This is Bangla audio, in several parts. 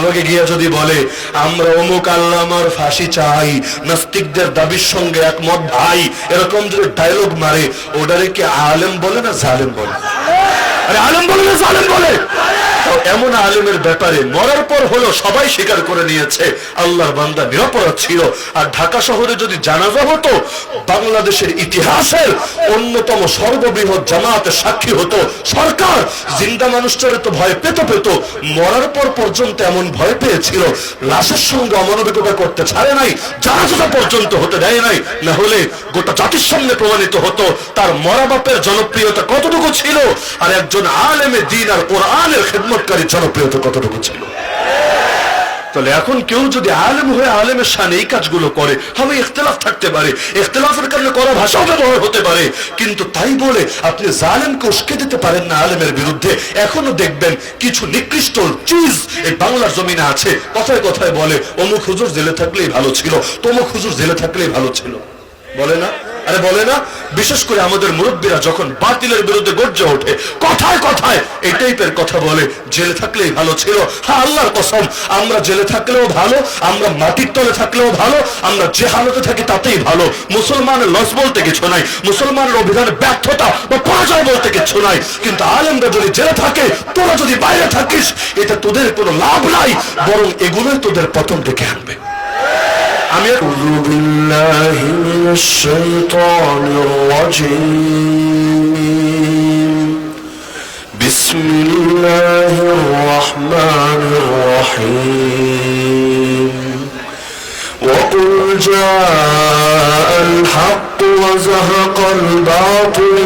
শাহবাগে গিয়া যদি বলে আমরা অমুক আল্লামার ফাঁসি চাই, নাস্তিকদের দাবির সঙ্গে একমত ভাই, এরকম যদি ডায়লগ মারে, ওটারে কি আলেম বলে না জালেম বলে? আরে আলেম বলে না জালেম বলে? এমন আলেমের ব্যাপারে মরার পর হলো সবাই স্বীকার করে নিয়েছে আল্লাহর বান্দা নিরপরাধ ছিল। আর ঢাকা শহরে যদি জানাজা হতো, বাংলাদেশের ইতিহাসের অন্যতম সর্ববৃহৎ জামাতের সাক্ষী হতো সরকার। জিন্দা মানুষটারে তো ভয় পেত, মরার পর পর্যন্ত এমন ভয় পেয়েছিল, লাশের সঙ্গে অমানবিকতা করতে ছাড়ে নাই, জানাজা পর্যন্ত হতে দেয় নাই, না হলে গোটা জাতির সামনে প্রমাণিত হতো তার মরা বাপের জনপ্রিয়তা কতটুকু ছিল আর একজন আলেমে দ্বীন আর কোরআনের খেদমতকারী জনপ্রিয়তা কতটুকু ছিল। তাহলে এখন কেউ যদি আলেম হয়ে আলেমের শানে এই কাজগুলো করে, হবে ইখতিলাফ থাকতে পারে, ইখতিলাফের কারণে করা ভাষাও ব্যবহার হতে পারে, কিন্তু তাই বলে আপনি জালেমকে উস্কে দিতে পারেন না আলেমের বিরুদ্ধে। এখনো দেখবেন কিছু নিকৃষ্ট চিজ এই বাংলার জমিনে আছে, কথায় কথায় বলে অমুক হুজুর জেলে থাকলেই ভালো ছিল, তমুক হুজুর জেলে থাকলেই ভালো ছিল, বলে না? আরে বলে না? বিশেষ করে আমাদের মুরব্বীরা যখন বাতিলের বিরুদ্ধে গর্জে ওঠে, কথায় কথায় এই টাইপের কথা বলে, জেলে থাকলেই ভালো ছিল। হ্যাঁ, আল্লাহর কসম, আমরা জেলে থাকলেও ভালো, আমরা মাটির তলে থাকলেও ভালো, আমরা যে হালতে থাকি তাতেই ভালো। মুসলমানের লস বলতে কিছু নাই, মুসলমানের অভিধানে ব্যর্থতা বা পরাজয় বলতে কিছু নাই, কিন্তু আলেমরা যদি জেলে থাকে, তোরা যদি বাইরে থাকিস, এটা তোদের কোনো লাভ নাই, বরং এগুলোই তোদের পতন ডেকে আনবে। أعوذ بالله من الشيطان الرجيم بسم الله الرحمن الرحيم وقل جاء الحق وزهق الباطل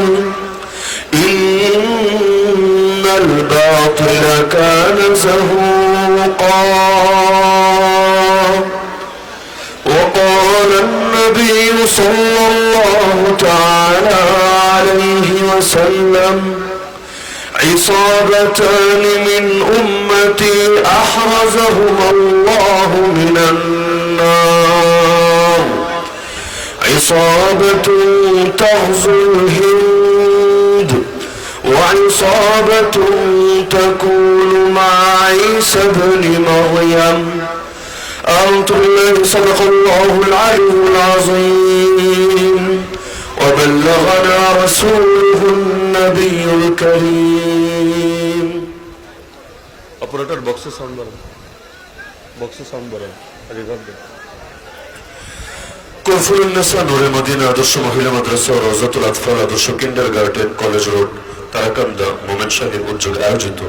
إن الباطل كان زهوقا وقال النبي صلى الله تعالى عليه وسلم عصابتان من أمتي أحرزهما الله من النار عصابة تغزو الهند وعصابة تكون مع عيسى بن مريم صدق الله العلي العظيم وبلغنا رسوله النبي الكريم অপারেটর বক্সে সাউন্ড বাড়ান, বক্সে সাউন্ড বাড়ান। কফরুন্নেসা নূরে মদিনা আদর্শ মহিলা মাদ্রাসা ও রওজাতুল আতফাল আদর্শ কিন্ডারগার্টেন কলেজ রোড তারাকান্দা মোমেন শাহীর উদ্যোগে আয়োজিত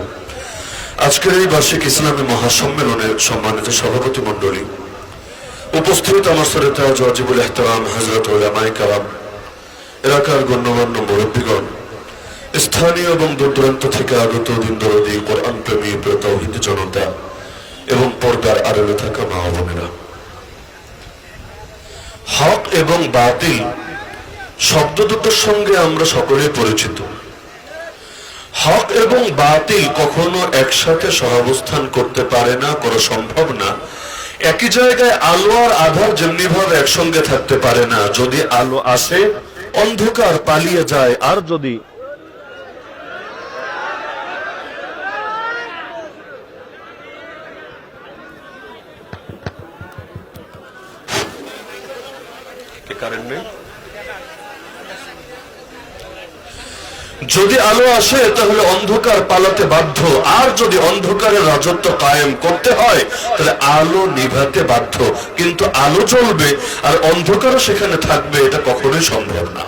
আজকের এই বার্ষিক ইসলামী মহাসম্মেলনের সম্মানিত সভাপতি মন্ডলী, উপস্থিত আমার শ্রদ্ধা ওয়াজিবুল ইহতিরাম হযরত উলামায়ে কেরাম, এলাকার গণ্যমান্য মুরব্বীগণ, স্থানীয় এবং দূরদূরান্ত থেকে আগত দিন দরদি কোরআন প্রেমী তাওহীদি জনতা এবং পর্দার আড়ালে থাকা মা ও বোনেরা, হক এবং বাতিল শব্দ দুটোর সঙ্গে আমরা সকলে পরিচিত। হক এবং বাতিল কখনো একসাথে সহাবস্থান করতে পারে না, করা সম্ভব না। একই জায়গায় আলো আর আধার যেমনি ভাবে একসঙ্গে থাকতে পারে না। যদি আলো আসে, অন্ধকার পালিয়ে যায়, আর যদি কারেন্ট নেই, যদি আলো আসে তাহলে অন্ধকার পালাতে বাধ্য, আর যদি অন্ধকারের রাজত্ব কায়েম করতে হয় তাহলে আলো নিভাতে বাধ্য। কিন্তু আলো জ্বলবে আর অন্ধকারও সেখানে থাকবে, এটা কখনোই সম্ভব না।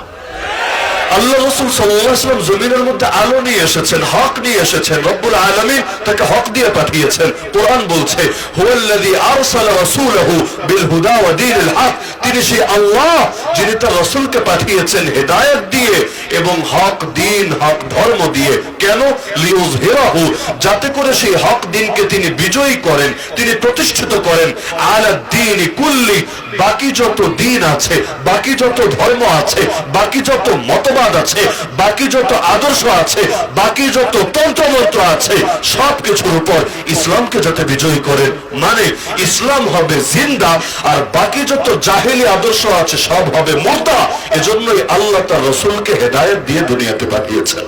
আল্লাহ রাসূল সাল্লাল্লাহু আলাইহি ওয়াসাল্লাম জমিনের মধ্যে আলো নিয়ে এসেছেন, হক নিয়ে এসেছেন। রব্বুল আলামিন তাকে হক দিয়ে পাঠিয়েছেন। কোরআন বলছে হুয়াল্লাযী আরসালা রাসূলাহু বিল হুদা ওয়া দীনিল হক, তিনি সেই আল্লাহ যিনি তার রাসূলকে পাঠিয়েছেন হেদায়েত দিয়ে এবং হক দিন, হক ধর্ম দিয়ে। কেন? লিইয়ুযহিরাহু, যাতে করে সেই হক দিনকে তিনি বিজয়ী করেন, তিনি প্রতিষ্ঠিত করেন। আলা দ্বীনি কুল্লি, বাকি যত দিন আছে, বাকি যত ধর্ম আছে, বাকি যত মতবাদ আছে, বাকি যত আদর্শ আছে, বাকি যত তন্ত্রমন্ত্র আছে, সবকিছুর উপর ইসলামকে যাতে বিজয়ী করেন। মানে ইসলাম হবে জিন্দা আর বাকি যত জাহেলি আদর্শ আছে সব হবে মুর্দা। এজন্যই আল্লাহ তার রাসূলকে হেদায়েত দিয়ে দুনিয়াতে পাঠিয়েছেন।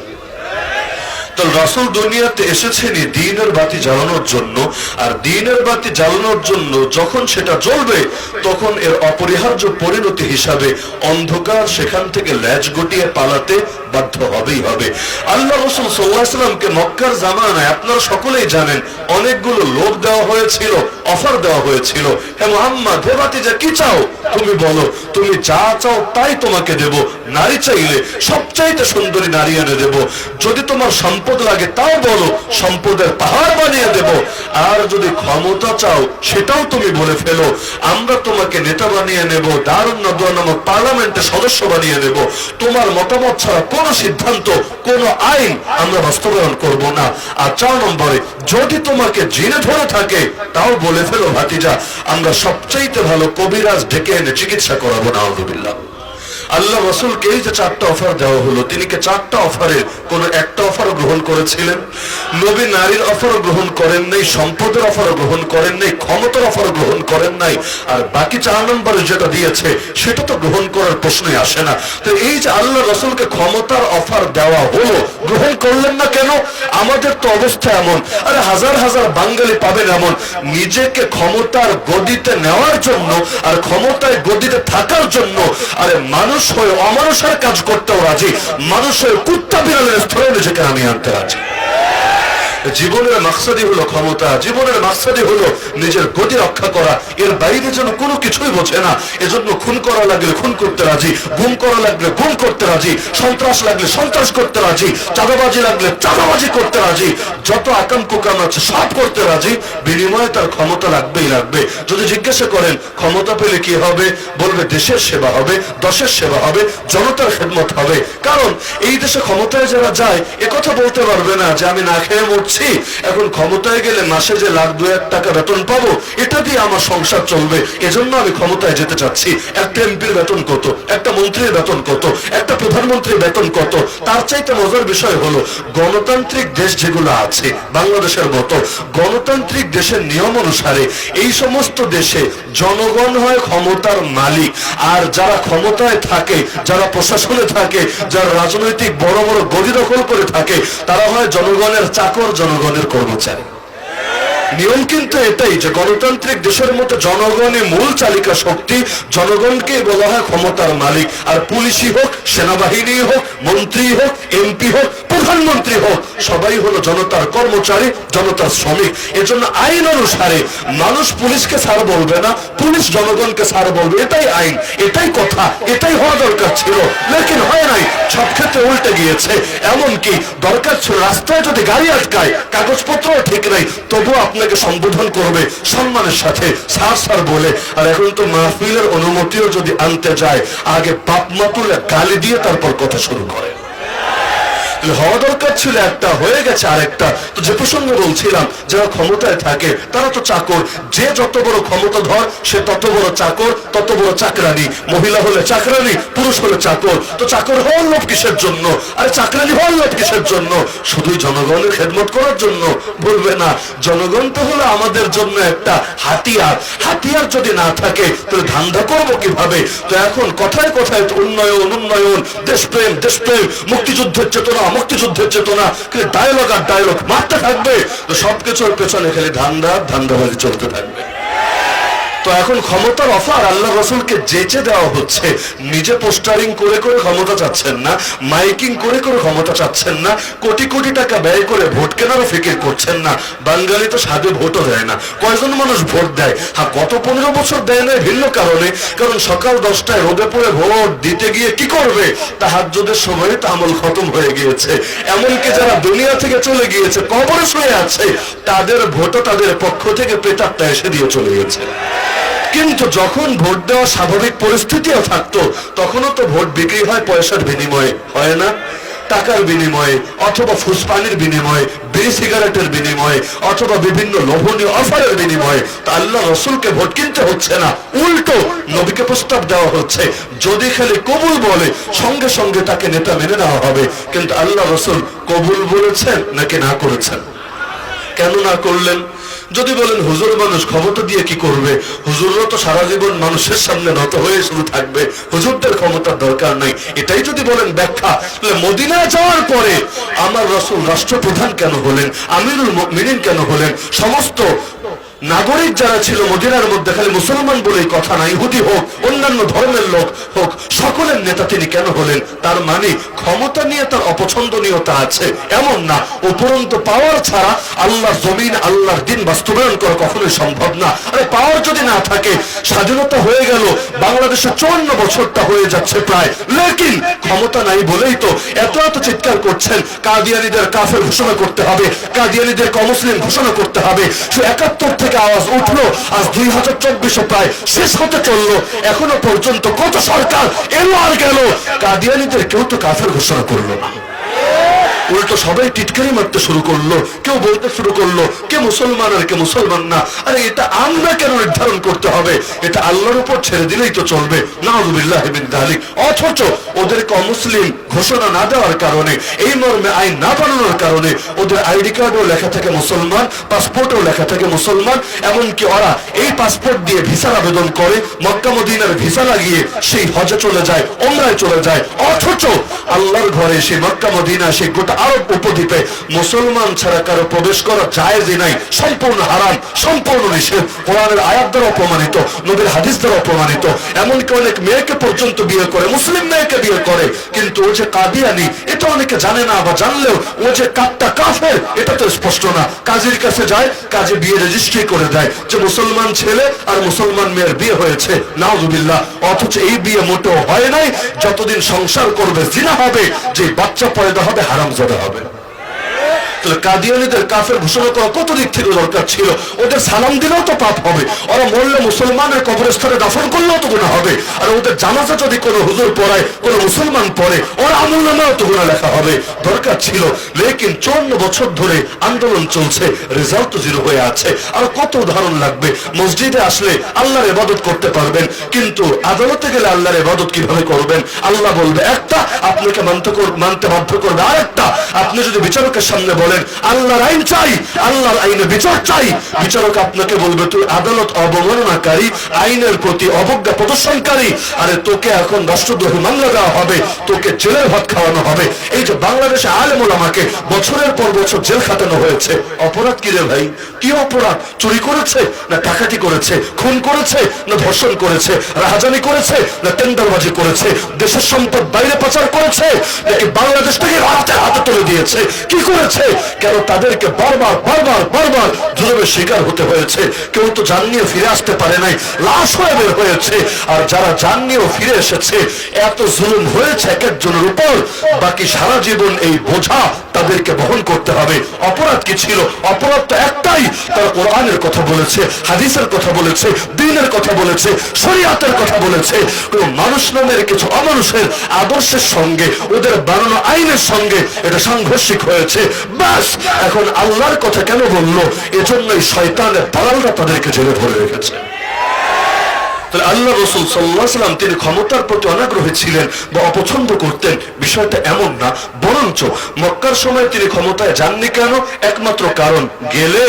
তো রাসূল দুনিয়াতে এসেছেনই দ্বীনের বাতি জ্বালানোর জন্য, আর দ্বীনের বাতি জ্বালানোর জন্য যখন সেটা জ্বলবে তখন এর অপরিহার্য পরিণতি হিসাবে অন্ধকার সেখান থেকে লেজ গুটিয়ে পালাতে বাধ্য হবেই হবে। আল্লাহ রাসূল সাল্লাল্লাহু আলাইহি ওয়াসাল্লামকে মক্কার জামানায় আপনারা সকলেই জানেন অনেকগুলো লোভ দেওয়া হয়েছিল, অফার দেওয়া হয়েছিল। হে মুহাম্মদ, হে ভাতিজা, কি চাও তুমি বলো, তুমি যা চাও তাই তোমাকে দেব। নারী চাইলে সবচাইতে সুন্দরী নারী এনে দেব, যদি তোমার সম্পদ লাগে তাও বলো, সম্পদের পাহাড় বানিয়ে দেব। আর যদি ক্ষমতা চাও সেটাও তুমি বলে ফেলো, আমরা তোমাকে নেতা বানিয়ে নেব, দারুন নাদওয়া নামক পার্লামেন্টের সদস্য বানিয়ে নেব। তোমার মতামত ছাড়া কোনো সিদ্ধান্ত, কোনো আইন আমরা বাস্তবায়ন করব না। আর 4 নম্বরে, যদি তোমাকে জিনে ধরে থাকে তাও বলে ফেলো ভাতিজা, আমরা সবচাইতে ভালো কবিরাজ ডেকে এনে চিকিৎসা করাবো। নাউযুবিল্লাহ। আল্লাহ রাসূলকে এই যে 4টা অফার দেওয়া হলো, তিনি কি 4টা অফারের কোন একটা অফারও গ্রহণ করেছিলেন? নবী নারীর অফারও গ্রহণ করেন নাই, সম্পদের অফারও গ্রহণ করেন নাই, ক্ষমতার অফারও গ্রহণ করেন নাই। আর বাকি 4 নম্বরে যেটা দিয়েছে সেটা তো গ্রহণ করার প্রশ্নই আসে না। তো এই যে আল্লাহ রাসূলকে ক্ষমতার অফার দেওয়া হলো, গ্রহণ করলেন না কেন? আমাদের তো অবস্থা এমন, আরে হাজার হাজার বাঙালি পাবেন এমন নিজেকে ক্ষমতার গদিতে নেওয়ার জন্য আর ক্ষমতায় গদিতে থাকার জন্য আরে মানুষ হয়ে অমানুষের কাজ করতেও রাজি, মানুষ হয়ে কুত্তা বিড়ালের স্তরে নিজেকে নামিয়ে আনতে রাজি। জীবনের মাকসাদই হলো ক্ষমতা, জীবনের মাকসাদই হলো নিজের গতি রক্ষা করা, এর বাইরে যেন কোনো কিছুই বোঝে না। এজন্য খুন করা লাগলে খুন করতে রাজি, গুম করা লাগলে গুম করতে রাজি, সন্ত্রাস লাগলে সন্ত্রাস করতে রাজি, চাঁদাবাজি লাগলে চাঁদাবাজি করতে রাজি, যত আকাম কুকাম আছে সব করতে রাজি, বিনিময়ে তার ক্ষমতা লাগবেই লাগবে। যদি জিজ্ঞাসা করেন ক্ষমতা পেলে কি হবে, বলবে দেশের সেবা হবে, দশের সেবা হবে, জনতার খেদমত হবে। কারণ এই দেশে ক্ষমতায় যারা যায় একথা বলতে পারবে না যে আমি না খেয়ে মরছি, এখন ক্ষমতায় গেলে মাসে যে লাখ 2-1 টাকা বেতন পাবো এটা দিয়ে আমার সংসার চলবে, এজন্য আমি ক্ষমতায় যেতে চাচ্ছি। একটা এমপির বেতন কত, একটা মন্ত্রীর বেতন কত, একটা প্রধানমন্ত্রীর বেতন কত? তার চাইতে মজার বিষয় হলো গণতান্ত্রিক দেশ যেগুলো আছে বাংলাদেশের মতো গণতান্ত্রিক দেশের নিয়ম অনুসারে এই সমস্ত দেশে জনগণ হয় ক্ষমতার মালিক, আর যারা ক্ষমতায় থাকে, যারা প্রশাসনে থাকে, যারা রাজনৈতিক বড় বড় গদি দখল করে থাকে তারা হয় জনগণের চাকর, জনগণের কর্মচারী। নিয়ম কিন্তু এটাই যে গণতান্ত্রিক দেশের মতো জনগণই মূল চালিকা শক্তি, জনগণকে বলা হয় ক্ষমতার মালিক। আর পুলিশই হোক, সেনাবাহিনী হোক, মন্ত্রী হোক, এমপি হোক, প্রধানমন্ত্রী হোক, সবাই হলো জনতার কর্মচারী, জনতার শ্রমিক। এজন্য আইন অনুসারে মানুষ পুলিশকে স্যার বলবে না, পুলিশ জনগণকে স্যার বলবে, এটাই আইন, এটাই কথা, এটাই হওয়া দরকার ছিল, লেকিন হয় নাই, সব ক্ষেত্রে উল্টে গিয়েছে। এমনকি দরকার ছিল রাস্তায় যদি গাড়ি আটকায়, কাগজপত্রও ঠিক নাই, তবুও আপনাকে সম্বোধন করবে সম্মানের সাথে, স্যার স্যার বলে। আর এখন তো মাহফিলের অনুমতিও যদি আনতে যায় আগে বাপ মা তুলে গালি দিয়ে তারপর কথা শুরু করে। হওয়া দরকার ছিল একটা, হয়ে গেছে আরেকটা। তো যে প্রসঙ্গে বলছিলাম, যারা ক্ষমতায় থাকে তারা তো চাকর, যে যত বড় ক্ষমতাধর সে তত বড় চাকর, তত বড় চাকরানি। মহিলা হলে চাকরানি, পুরুষ হলে চাকর। তো চাকর হওয়ার লোভ কিসের জন্য, আরে চাকরানি হওয়ার লোভ কিসের জন্য? শুধুই জনগণের খেদমত করার জন্য? বলবে না, জনগণ তো হলো আমাদের জন্য একটা হাতিয়ার, হাতিয়ার যদি না থাকে তাহলে ধান্দা করবো কিভাবে? তো এখন কথায় কথায় উন্নয়ন উন্নয়ন, দেশপ্রেম দেশপ্রেম, মুক্তিযুদ্ধের চেতনা মুক্তিযুদ্ধের চেতনা, কিন্তু ডায়লগ আর ডায়লগ মারতে থাকবে, তো সবকিছুর পেছনে খালি ধান্দাবাজি চলতে থাকবে। তো এখন ক্ষমতার অফার আল্লাহ রাসূলকে যেচে দেওয়া হচ্ছে, নিজে পোস্টারিং করে করে ক্ষমতা চাচ্ছেন না, মাইকিং করে করে ক্ষমতা চাচ্ছেন না, কোটি কোটি টাকা ব্যয় করে ভোট কেনারও ফিকির করছেন না। বাঙালি তো সাধে ভোটও দেয় না, কয়জন মানুষ ভোট দেয়? হ্যাঁ, গত 15 বছর দেয় না ভিন্ন কারণে, কারণ সকাল 10টায় রোদে পড়ে ভোট দিতে গিয়ে কি করবে, তাহাজ্জুদের সময় তামল খতম হয়ে গিয়েছে। এমনকি যারা দুনিয়া থেকে চলে গিয়েছে, কবরে শুয়ে আছে, তাদের ভোটও তাদের পক্ষ থেকে প্রেতাত্মা এসে দিয়ে চলে গেছে। কিন্তু যখন ভোট দেওয়া স্বাভাবিক পরিস্থিতিও থাকতো, তখনও তো ভোট বিক্রি হয় পয়সার বিনিময়ে, হয় না? টাকার বিনিময়ে, অথবা ফুসপানির বিনিময়ে, বিড়ি সিগারেটের বিনিময়ে, অথবা বিভিন্ন লোভনীয় অফারের বিনিময়ে। তা আল্লাহ রাসূলকে ভোট কিনতে হচ্ছে না, উল্টো নবীকে প্রস্তাব দেওয়া হচ্ছে, যদি খালি কবুল বলে সঙ্গে সঙ্গে তাকে নেতা মেনে নেওয়া হবে। কিন্তু আল্লাহ রাসূল কবুল বলেছেন নাকি না করেছেন? কেন না করলেন? যদি বলেন হুজুর মানুষ ক্ষমতা দিয়ে কি করবে, হুজুররা তো সারা জীবন মানুষের সামনে নত হয়ে শুধু থাকবে, হুজুরদের ক্ষমতার দরকার নাই, এটাই যদি বলেন ব্যাখ্যা, তাহলে মদিনায় যাওয়ার পরে আমার রাসূল রাষ্ট্রপ্রধান কেন হলেন, আমিরুল মুমিনিন কেন হলেন? সমস্ত নাগরিক যারা ছিল মদিনার মধ্যে, খালি মুসলমান বলেই কথা না, ইহুদি হোক অন্যান্য ধর্মের লোক হোক, সকলের নেতা তিনি কেন হলেন? তার মানে ক্ষমতা নিয়ে তার অপছন্দনীয়তা আছে এমন না, উপরন্ত পাওয়ার ছাড়া আল্লাহর জমিন আল্লাহর দিন বাস্তবায়ন করা কখনোই সম্ভব না। আরে পাওয়ার যদি না থাকে, স্বাধীনতা হয়ে গেল, বাংলাদেশে 54 বছরটা হয়ে যাচ্ছে প্রায়, লেকিন ক্ষমতা নাই বলেই তো এত এত চিৎকার করছেন কাদিয়ানীদের কাফের ঘোষণা করতে হবে, কাদিয়ানীদের অমুসলিম ঘোষণা করতে হবে। 71 থেকে আওয়াজ উঠলো, আজ 2024 প্রায় শেষ হতে চললো, এখনো পর্যন্ত কত সরকার এলো আর গেল, কাদিয়ানীদের কেউ তো কাফের ঘোষণা করলো না, উল্টো সবাই টিটকারি মারতে শুরু করলো, কেউ বলতে শুরু করলো কে মুসলমান আর কে মুসলমান না। আরে এটা আমরা কেন নির্ধারণ করতে হবে? এটা আল্লাহর উপর ছেড়ে দিলেই তো চলবে। নাউযুবিল্লাহি মিন যালিক। অথচ ওদেরকে অমুসলিম ঘোষণা না দেওয়ার কারণে, এই মর্মে আইন না বানানোর কারণে ওদের আইডি কার্ডও লেখা থাকে মুসলমান, পাসপোর্টও লেখা থাকে মুসলমান, এমনকি ওরা এই পাসপোর্ট দিয়ে ভিসার আবেদন করে, মক্কা মদিনার ভিসা লাগিয়ে সেই হজে চলে যায়, ওমরায় চলে যায়। অথচ আল্লাহর ঘরে সেই মক্কা মদিনা, সেই গোটা আরব উপদ্বীপে মুসলমান ছাড়া কারো প্রবেশ করা জায়েজই নাই, সম্পূর্ণ হারাম, সম্পূর্ণ নিষেধ, কোরআনের আয়াত দ্বারা অপমানিত, নবীর হাদিস দ্বারা অপমানিত। এমনকি অনেক মেয়েকে পর্যন্ত বিয়ে করে, মুসলিম মেয়েকে বিয়ে করে, কিন্তু ও যে কাদিয়ানি এটা অনেকে জানে না, বা জানলেও ও যে কাট্টা কাফের এটা তো স্পষ্ট না। কাজীর কাছে যায়, কাজী বিয়ে রেজিস্ট্রি করে দেয় যে মুসলমান ছেলে আর মুসলমান মেয়ের বিয়ে হয়েছে, নাউযুবিল্লাহ। অথচ এই বিয়ে মোটেও হয় নাই, যতদিন সংসার করবে জিনা হবে, যে বাচ্চা পয়দা হবে হারামজাদা হবে। কাদিয়ানীদের কাফের ঘোষণা করা কত দিক থেকে দরকার ছিল? ওদের সালাম দিলেও তো পাপ হবে, ওরা মরলে মুসলমানের কবরস্থানে দাফন করলেও তো গুনাহ হবে, আর ওদের জানাজা যদি কোনো হুজুর পড়ায়, কোনো মুসলমান পড়ে, ওরা আমলনামাও তো গুনাহ লেখা হবে। দরকার ছিল, লেকিন 54 বছর ধরে আন্দোলন চলছে, রেজাল্ট তো জিরো হয়ে আছে। আর কত উদাহরণ লাগবে? মসজিদে আসলে আল্লাহর ইবাদত করতে পারবেন, কিন্তু আদালতে গেলে আল্লাহর ইবাদত কিভাবে করবেন? আল্লাহ বলবে একটা, আপনাকে মানতে বাধ্য করবে আরেকটা। আপনি যদি বিচারকের সামনে বলেন আল্লাহর আইন চাই, আল্লাহর আইনে বিচার চাই, বিচারক আপনাকে বলবে তুই আদালত অবমাননাকারী, আইনের প্রতি অবজ্ঞা প্রদর্শনকারী, আরে তোকে এখন রাষ্ট্রদ্রোহী মামলা দেওয়া হবে, তোকে জেলের ভাত খাওয়ানো হবে। এই যে বাংলাদেশে আলেম ওলামাকে বছরের পর বছর জেল খাটানো হয়েছে, অপরাধ কি রে ভাই? কি অপরাধ? চুরি করেছে না ডাকাতি করেছে, খুন করেছে না ধর্ষণ করেছে, রাহাজানি করেছে না টেন্ডারবাজি করেছে, দেশের সম্পদ বাইরে পাচার করেছে নাকি বাংলাদেশ থেকে ভারতের হাতে তুলে দিয়েছে? কি করেছে? কেন তাদেরকে বারবার বারবার বারবার জুলুমের শিকার হতে হয়েছে? কেউ তো জান নিয়ে ফিরে আসতে পারে নাই, লাশ হয়ে বের হয়েছে। আর যারা জান নিয়েও ফিরে এসেছে, এত জুলুম হয়েছে এক একজনের উপর, বাকি সারা জীবন এই বোঝা তাদেরকে বহন করতে হবে। অপরাধ কি ছিল? অপরাধ তো একটাই, তারা কোরআনের কথা বলেছে, হাদিসের কথা বলেছে, দ্বীনের কথা বলেছে, শরীয়তের কথা বলেছে। কোন মানুষ নামের কিছু অমানুষের আদর্শের সঙ্গে, ওদের বানানো আইনের সঙ্গে এটা সাংঘর্ষিক হয়েছে। বাস, এখন আল্লাহর কথা কেন বললো? এজন্যই শয়তানের দালালরা তাদেরকে জেলে ধরে রেখেছে। তাহলে আল্লাহ রাসূল সাল্লাল্লাহু আলাইহি ওয়াসাল্লাম তিনি ক্ষমতার প্রতি অনাগ্রহী ছিলেন বা অপছন্দ করতেন, বিষয়টা এমন না। বরঞ্চ মক্কার সময় তিনি ক্ষমতায় যাননি কেন? একমাত্র কারণ, গেলে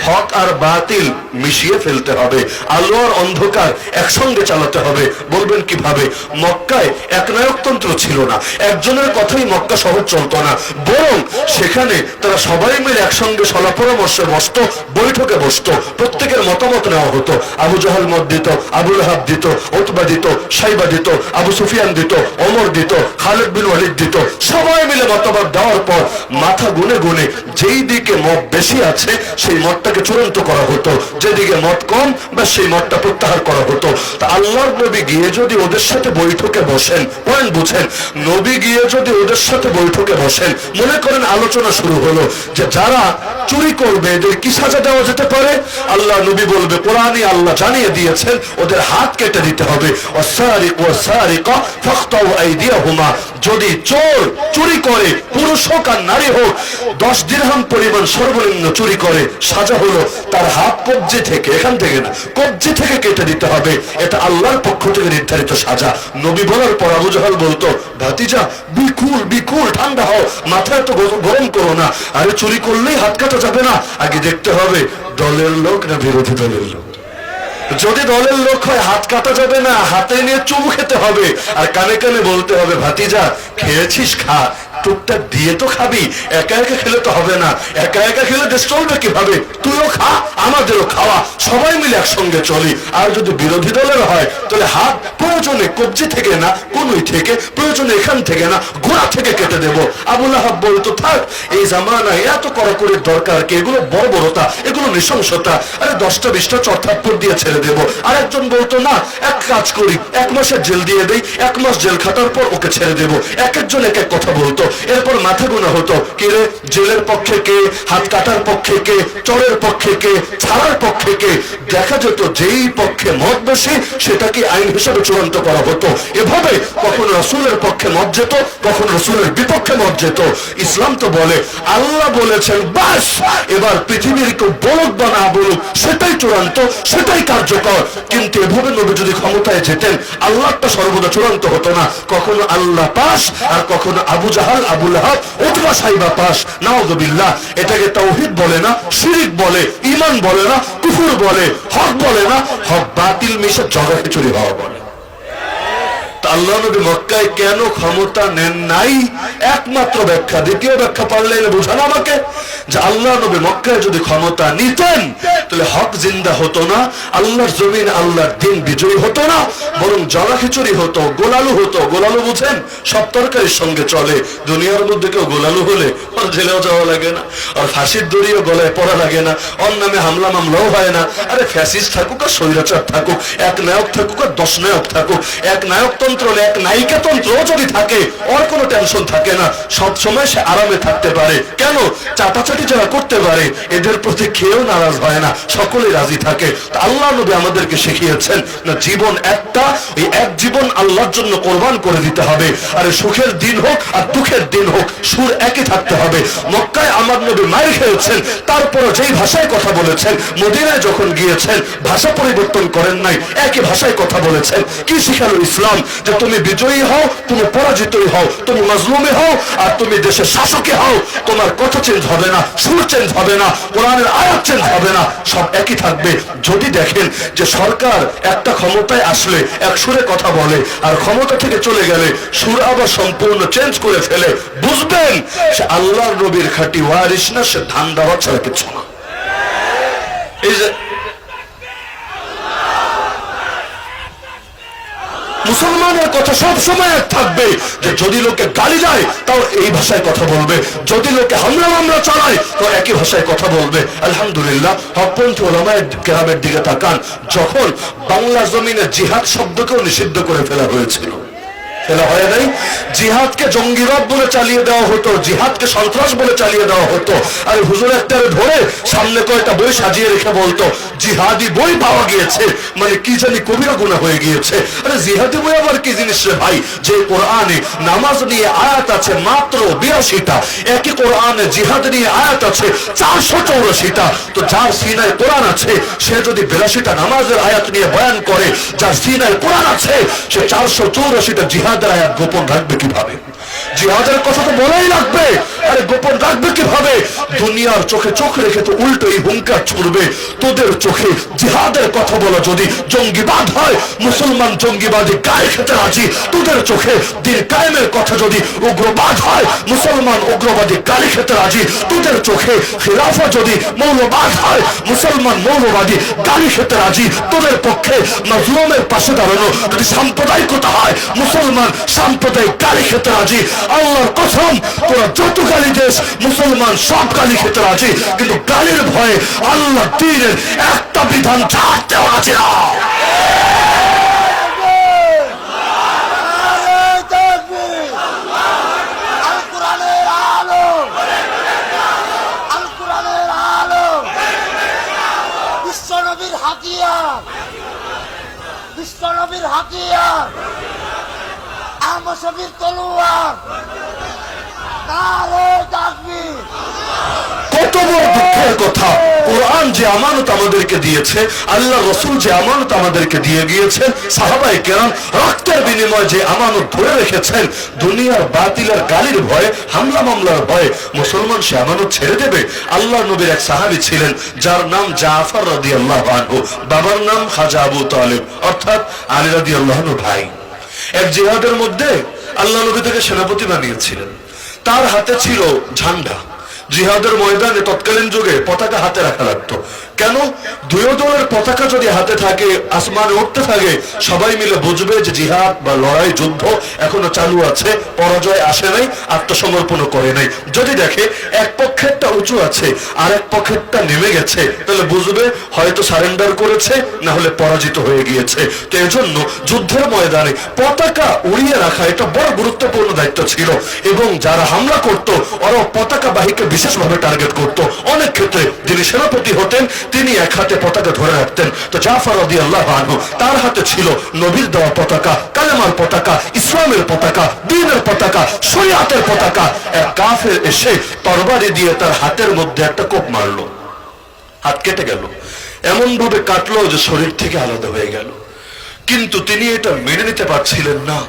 হক আর বাতিল মিশিয়ে ফেলতে হবে, আলো আর অন্ধকার একসঙ্গে চালাতে হবে। বলবেন কিভাবে? মক্কায় একনায়কতন্ত্র ছিল না, একজনের কথাই মক্কা শহর চলতো না, বরং সেখানে তারা সবাই মিলে একসঙ্গে সলা পরামর্শে বসতো, বৈঠকে বসতো, প্রত্যেকের মতামত নেওয়া হতো। আবু জাহাল মত দিত, আবু লাহাব দিত, উতবা দিত, শাইবা দিত, আবু সুফিয়ান দিত, ওমর দিত, খালিদ বিন ওয়ালিদ দিত। সবাই মিলে মতামত দেওয়ার পর মাথা গুনে গুনে যেই দিকে মত বেশি আছে সেই মতটাকে চূড়ান্ত করা হতো, যেদিকে মত কম বা সেই মতটা প্রত্যাহার করা হতো। তা আল্লাহর নবী গিয়ে যদি ওদের সাথে বৈঠকে বসেন, পয়েন্ট বুঝেন, নবী গিয়ে যদি ওদের সাথে বৈঠকে বসেন, মনে করেন আলোচনা শুরু হলো যে যারা চুরি করবে এদের কি সাজা দেওয়া যেতে পারে? আল্লাহ নবী বলবে, কোরআনে আল্লাহ জানিয়ে দিয়েছেন ওদের হাত কেটে দিতে হবে। যদি চোর চুরি করে, পুরুষ হোক আর নারী হোক, 10 দিরহাম পরিমাণ সর্বনিম্ন চুরি করে, সাজা হলো তার হাত কবজি থেকে, এখান থেকে না, কবজি থেকে কেটে দিতে হবে। এটা আল্লাহর পক্ষ থেকে নির্ধারিত সাজা। নবী বলার পর আবু জাহাল বলতো, ভাতিজা বিকুল বিকুল, ঠান্ডা হও, মাথায় তো গরম করো না, আরে চুরি করলেই হাত কাটা যাবে না, আগে দেখতে হবে দলের লোক না বিরোধী দলের লোক? যদি দলের লোক হয় হাত কাটা যাবে না, হাতে নিয়ে চুমু খেতে হবে আর কানে কানে বলতে হবে, ভাতিজা খেয়েছিস খা, টুকটাক দিয়ে তো খাবি, একা একা খেলে তো হবে না, একা একা খেলে দেশ চলবে কিভাবে, তুইও খা আমাদেরও খাওয়া, সবাই মিলে একসঙ্গে চলি। আর যদি বিরোধী দলের হয় তাহলে হাত প্রয়োজনে কবজি থেকে না, কনুই থেকে, প্রয়োজনে এখান থেকে না, গোড়া থেকে কেটে দেব। আবু লাহাব বলতো, থাক এই জামানায় এত কড়াকড়ির দরকার কি, এগুলো বর্বরতা, এগুলো নৃশংসতা, আরে 10টা 20টা চড়থাপ্পড় দিয়ে ছেড়ে দেবো। আর একজন বলতো, না এক কাজ করি, 1 মাসের জেল দিয়ে দেই, 1 মাস জেল খাটার পর ওকে ছেড়ে দেবো। এক একজন এক এক কথা বলতো, এরপর মাথা গোনা হতো, কি রে জেলের পক্ষে কে, হাত কাটার পক্ষে কে, চরের পক্ষে কে, ছাড়ার পক্ষে কে। দেখা যেত যেই পক্ষে মত বেশি সেটাকে আইন হিসাবে চূড়ান্ত করা হতো। এভাবে কখনো রাসূলের পক্ষে মত যেত, কখনো রাসূলের বিপক্ষে মত যেত। ইসলাম তো বলে, আল্লাহ বলেছেন বাস, এবার পৃথিবীর কেউ বলুক বা না বলুক সেটাই চূড়ান্ত, সেটাই কার্যকর। কিন্তু এভাবে নবী যদি ক্ষমতায় যেতেন, আল্লাহটা সর্বদা চূড়ান্ত হতো না। কখনো আল্লাহ পাস আর কখনো আবু জাহাল, আবু লাহাব, উতবা সাইবা পাস। নাউযুবিল্লাহ। এটাকে তাওহীদ বলে না, শিরক বলে, ঈমান বলে না, কুফর বলে, হক বলে না, হক বাতিল মিশে জগা খিচুড়ি হওয়া বলে। আল্লাহ নবী মক্কায় কেন ক্ষমতা নেন নাই? একমাত্র ব্যাখ্যা, দ্বিতীয় ব্যাখ্যা পারলে বোঝানো আমাকে, যে আল্লাহ নবী মক্কায় যদি ক্ষমতা নিতেন তাহলে হক জিন্দা হতো না, আল্লাহর জমিন, আল্লাহর দিন বিজয়ী হতো না, বরং জলা খিচুড়ি হতো, গোলালু হতো। গোলালু বুঝেন? সব তরকারির সঙ্গে চলে। দুনিয়ার মধ্যে কেউ গোলালু হলে ওর জেলেও যাওয়া লাগে না, আর ফাঁসির দড়িও গলায় পড়া লাগে না, ওর নামে হামলা মামলাও হয় না। আরে ফ্যাসিস্ট থাকুক আর স্বৈরাচার থাকুক, এক নায়ক থাকুক আর 10 নায়ক থাকুক, এক নায়কতন্ত্র এক নায়িকা তন্ত্র যদি থাকে ওর কোনো টেনশন থাকে না, সব সময় সে আরামে থাকতে পারে। কেন? চাটাচাটি যারা করতে পারে এদের প্রতি কেউ নারাজ হয় না, সকলে রাজি থাকে। আল্লাহ নবী আমাদেরকে শিখিয়েছেন না, জীবন একটা, এই এক জীবন আল্লাহর জন্য কোরবান করে দিতে হবে। আর সুখের দিন হোক আর দুঃখের দিন হোক, সুর একই থাকতে হবে। মক্কায় আমার নবী মার খেয়েছেন, তারপর যেই ভাষায় কথা বলেছেন, মদিনায় যখন গিয়েছেন ভাষা পরিবর্তন করেন নাই, একই ভাষায় কথা বলেছেন। কি শিখালো ইসলাম? যে তুমি বিজয়ী হও, তুমি পরাজিতই হও, তুমি মাজলুমে হও আর তুমি দেশের শাসকে হও, তোমার কথা চেঞ্জ হবে না, সুর চেঞ্জ হবে না, কোরআনের আয়াত চেঞ্জ হবে না, সব একই থাকবে। যদি দেখেন যে সরকার একটা ক্ষমতায় আসলে এক সুরে কথা বলে আর ক্ষমতা থেকে চলে গেলে সুর আবার সম্পূর্ণ চেঞ্জ করে ফেলে, বুঝবেন সে আল্লাহর নবীর খাঁটি ওয়ারিস না, সে ধান দেওয়া ছাড়া কিছু না। এই যে মুসলমানের কথা সব সময় এক থাকবে, যে যদি লোকে গালি দেয় তাও এই ভাষায় কথা বলবে, যদি লোকে হামলা মামলা চালায় তো একই ভাষায় কথা বলবে। আলহামদুলিল্লাহ, হকপন্থী ওলামায়ে কেরামের দিকে তাকান, যখন বাংলা জমিনে জিহাদ শব্দকেও নিষিদ্ধ করে ফেলা হয়েছিল, ফেলা হয় নাই? জিহাদকে জঙ্গিবাদ বলে চালিয়ে দেওয়া হতো, জিহাদকে সন্ত্রাস বলে চালিয়ে দেওয়া হতো। আর হুজুর একটারে ধরে সামনে কয়েকটা বই সাজিয়ে রেখে বলতো জিহাদি বই পাওয়া গিয়েছে, মানে কি জানি কবিরা গুনাহ হয়ে গিয়েছে। আরে জিহাদি বই আবার কি জিনিস রে ভাই? যে কোরআনে নামাজ নিয়ে আয়াত আছে মাত্র 82টা, একই কোরআনে জিহাদ নিয়ে আয়াত আছে 484টা। তো যার সিনায় কোরআন আছে সে যদি 82টা নামাজের আয়াত নিয়ে বয়ান করে, যার সিনায় কোরআন আছে সে 484টা জিহাদ আয়াত গোপন রাখবে কিভাবে? জিহাদের কথা তো বলাই লাগবে, আরে গোপন রাখবে কিভাবে? দুনিয়ার চোখে চোখ রেখে তো উল্টোই হুঙ্কার ছুড়বে। তোদের চোখে জিহাদের কথা বলা যদি জঙ্গিবাদ হয়, মুসলমান জঙ্গিবাদী গায়ে খেতে রাজি। তোদের চোখে দিন কায়েমের কথা যদি উগ্রবাদ হয়, মুসলমান উগ্রবাদী গালি খেতে রাজি। তোদের চোখে খিলাফা যদি মৌলবাদ হয়, মুসলমান মৌলবাদী গালি খেতে রাজি। তোদের পক্ষে মাজলুমের পাশে দাঁড়ানো যদি সাম্প্রদায়িকতা হয়, মুসলমান সাম্প্রদায়িক গালি খেতে রাজি। আল্লাহর কসম, তোরা যত গালি দেশ, মুসলমান সব গালি খেতে রাজি, কিন্তু গালির ভয়ে আল্লাহ দ্বীনের একটা বিধান ছাড়তে রাজি না। বিশ্বনবীর হাতিয়ার, বিশ্বনবীর হাতিয়ার, আমসবীর তলোয়ার, নারে তাকবীর। কত বড় দুঃখের কথা, কোরআন যে আমানত আমাদেরকে দিয়েছে, আল্লাহ রসুল যে আমানত আমাদেরকে দিয়ে গিয়েছেন, সাহাবায়ে কেরাম রক্তের বিনিময়ে যে আমানত ধরে রেখেছেন, দুনিয়ার বাতিলের গালির ভয়ে, হামলা মামলার ভয়ে মুসলমান সে আমানত ছেড়ে দেবে? আল্লাহ নবীর এক সাহাবী ছিলেন যার নাম জাফর রাদিয়াল্লাহু আনহু, বাবার নাম খাজা আবু তালেব, অর্থাৎ আলী রাদিয়াল্লাহু আনহু ভাই। এক জিহাদের মধ্যে আল্লাহ নবী তাকে সেনাপতি বানিয়েছিলেন। তার হাতে ছিল ঝান্ডা। জিহাদের ময়দানে তৎকালীন যুগে পতাকা হাতে রাখা লাগতো। কেন? দুই দলের পতাকা যদি হাতে থাকে, আসমানে উঠতে থাকে, সবাই মিলে বুঝবে যে জিহাদ বা লড়াই যুদ্ধ এখনো চালু আছে, পরাজয় আসে নাই, আত্মসমর্পণ করে নাই। যদি দেখে এক পক্ষেরটা উঁচু আছে আর এক পক্ষেরটা নেমে গেছে, তাহলে বুঝবে হয়তো সারেন্ডার করেছে, না হলে পরাজিত হয়ে গিয়েছে। তো এজন্য যুদ্ধের ময়দানে পতাকা উড়িয়ে রাখা এটা বড় গুরুত্বপূর্ণ দায়িত্ব ছিল। এবং যারা হামলা করত ওরা পতাকা বাহীকে বিশেষভাবে টার্গেট করত। অনেক ক্ষেত্রে যিনি সেনাপতি হতেন তিনি এক হাতে পতাকা ধরে রাখতেন। তো জাফর রাদিয়াল্লাহু আনহু তার হাতে ছিল নবীর দেওয়া পতাকা, কালেমার পতাকা, ইসলামের পতাকা, দ্বীনের পতাকা, শরিয়াতের পতাকা। এক কাফের এসে তরবারি দিয়ে তার হাতের মধ্যে একটা কোপ মারলো, হাত কেটে গেল। এমন ভাবে কাটলো যে শরীর থেকে আলাদা হয়ে গেল। কিন্তু তিনি এটা মেনে নিতে পারছিলেন না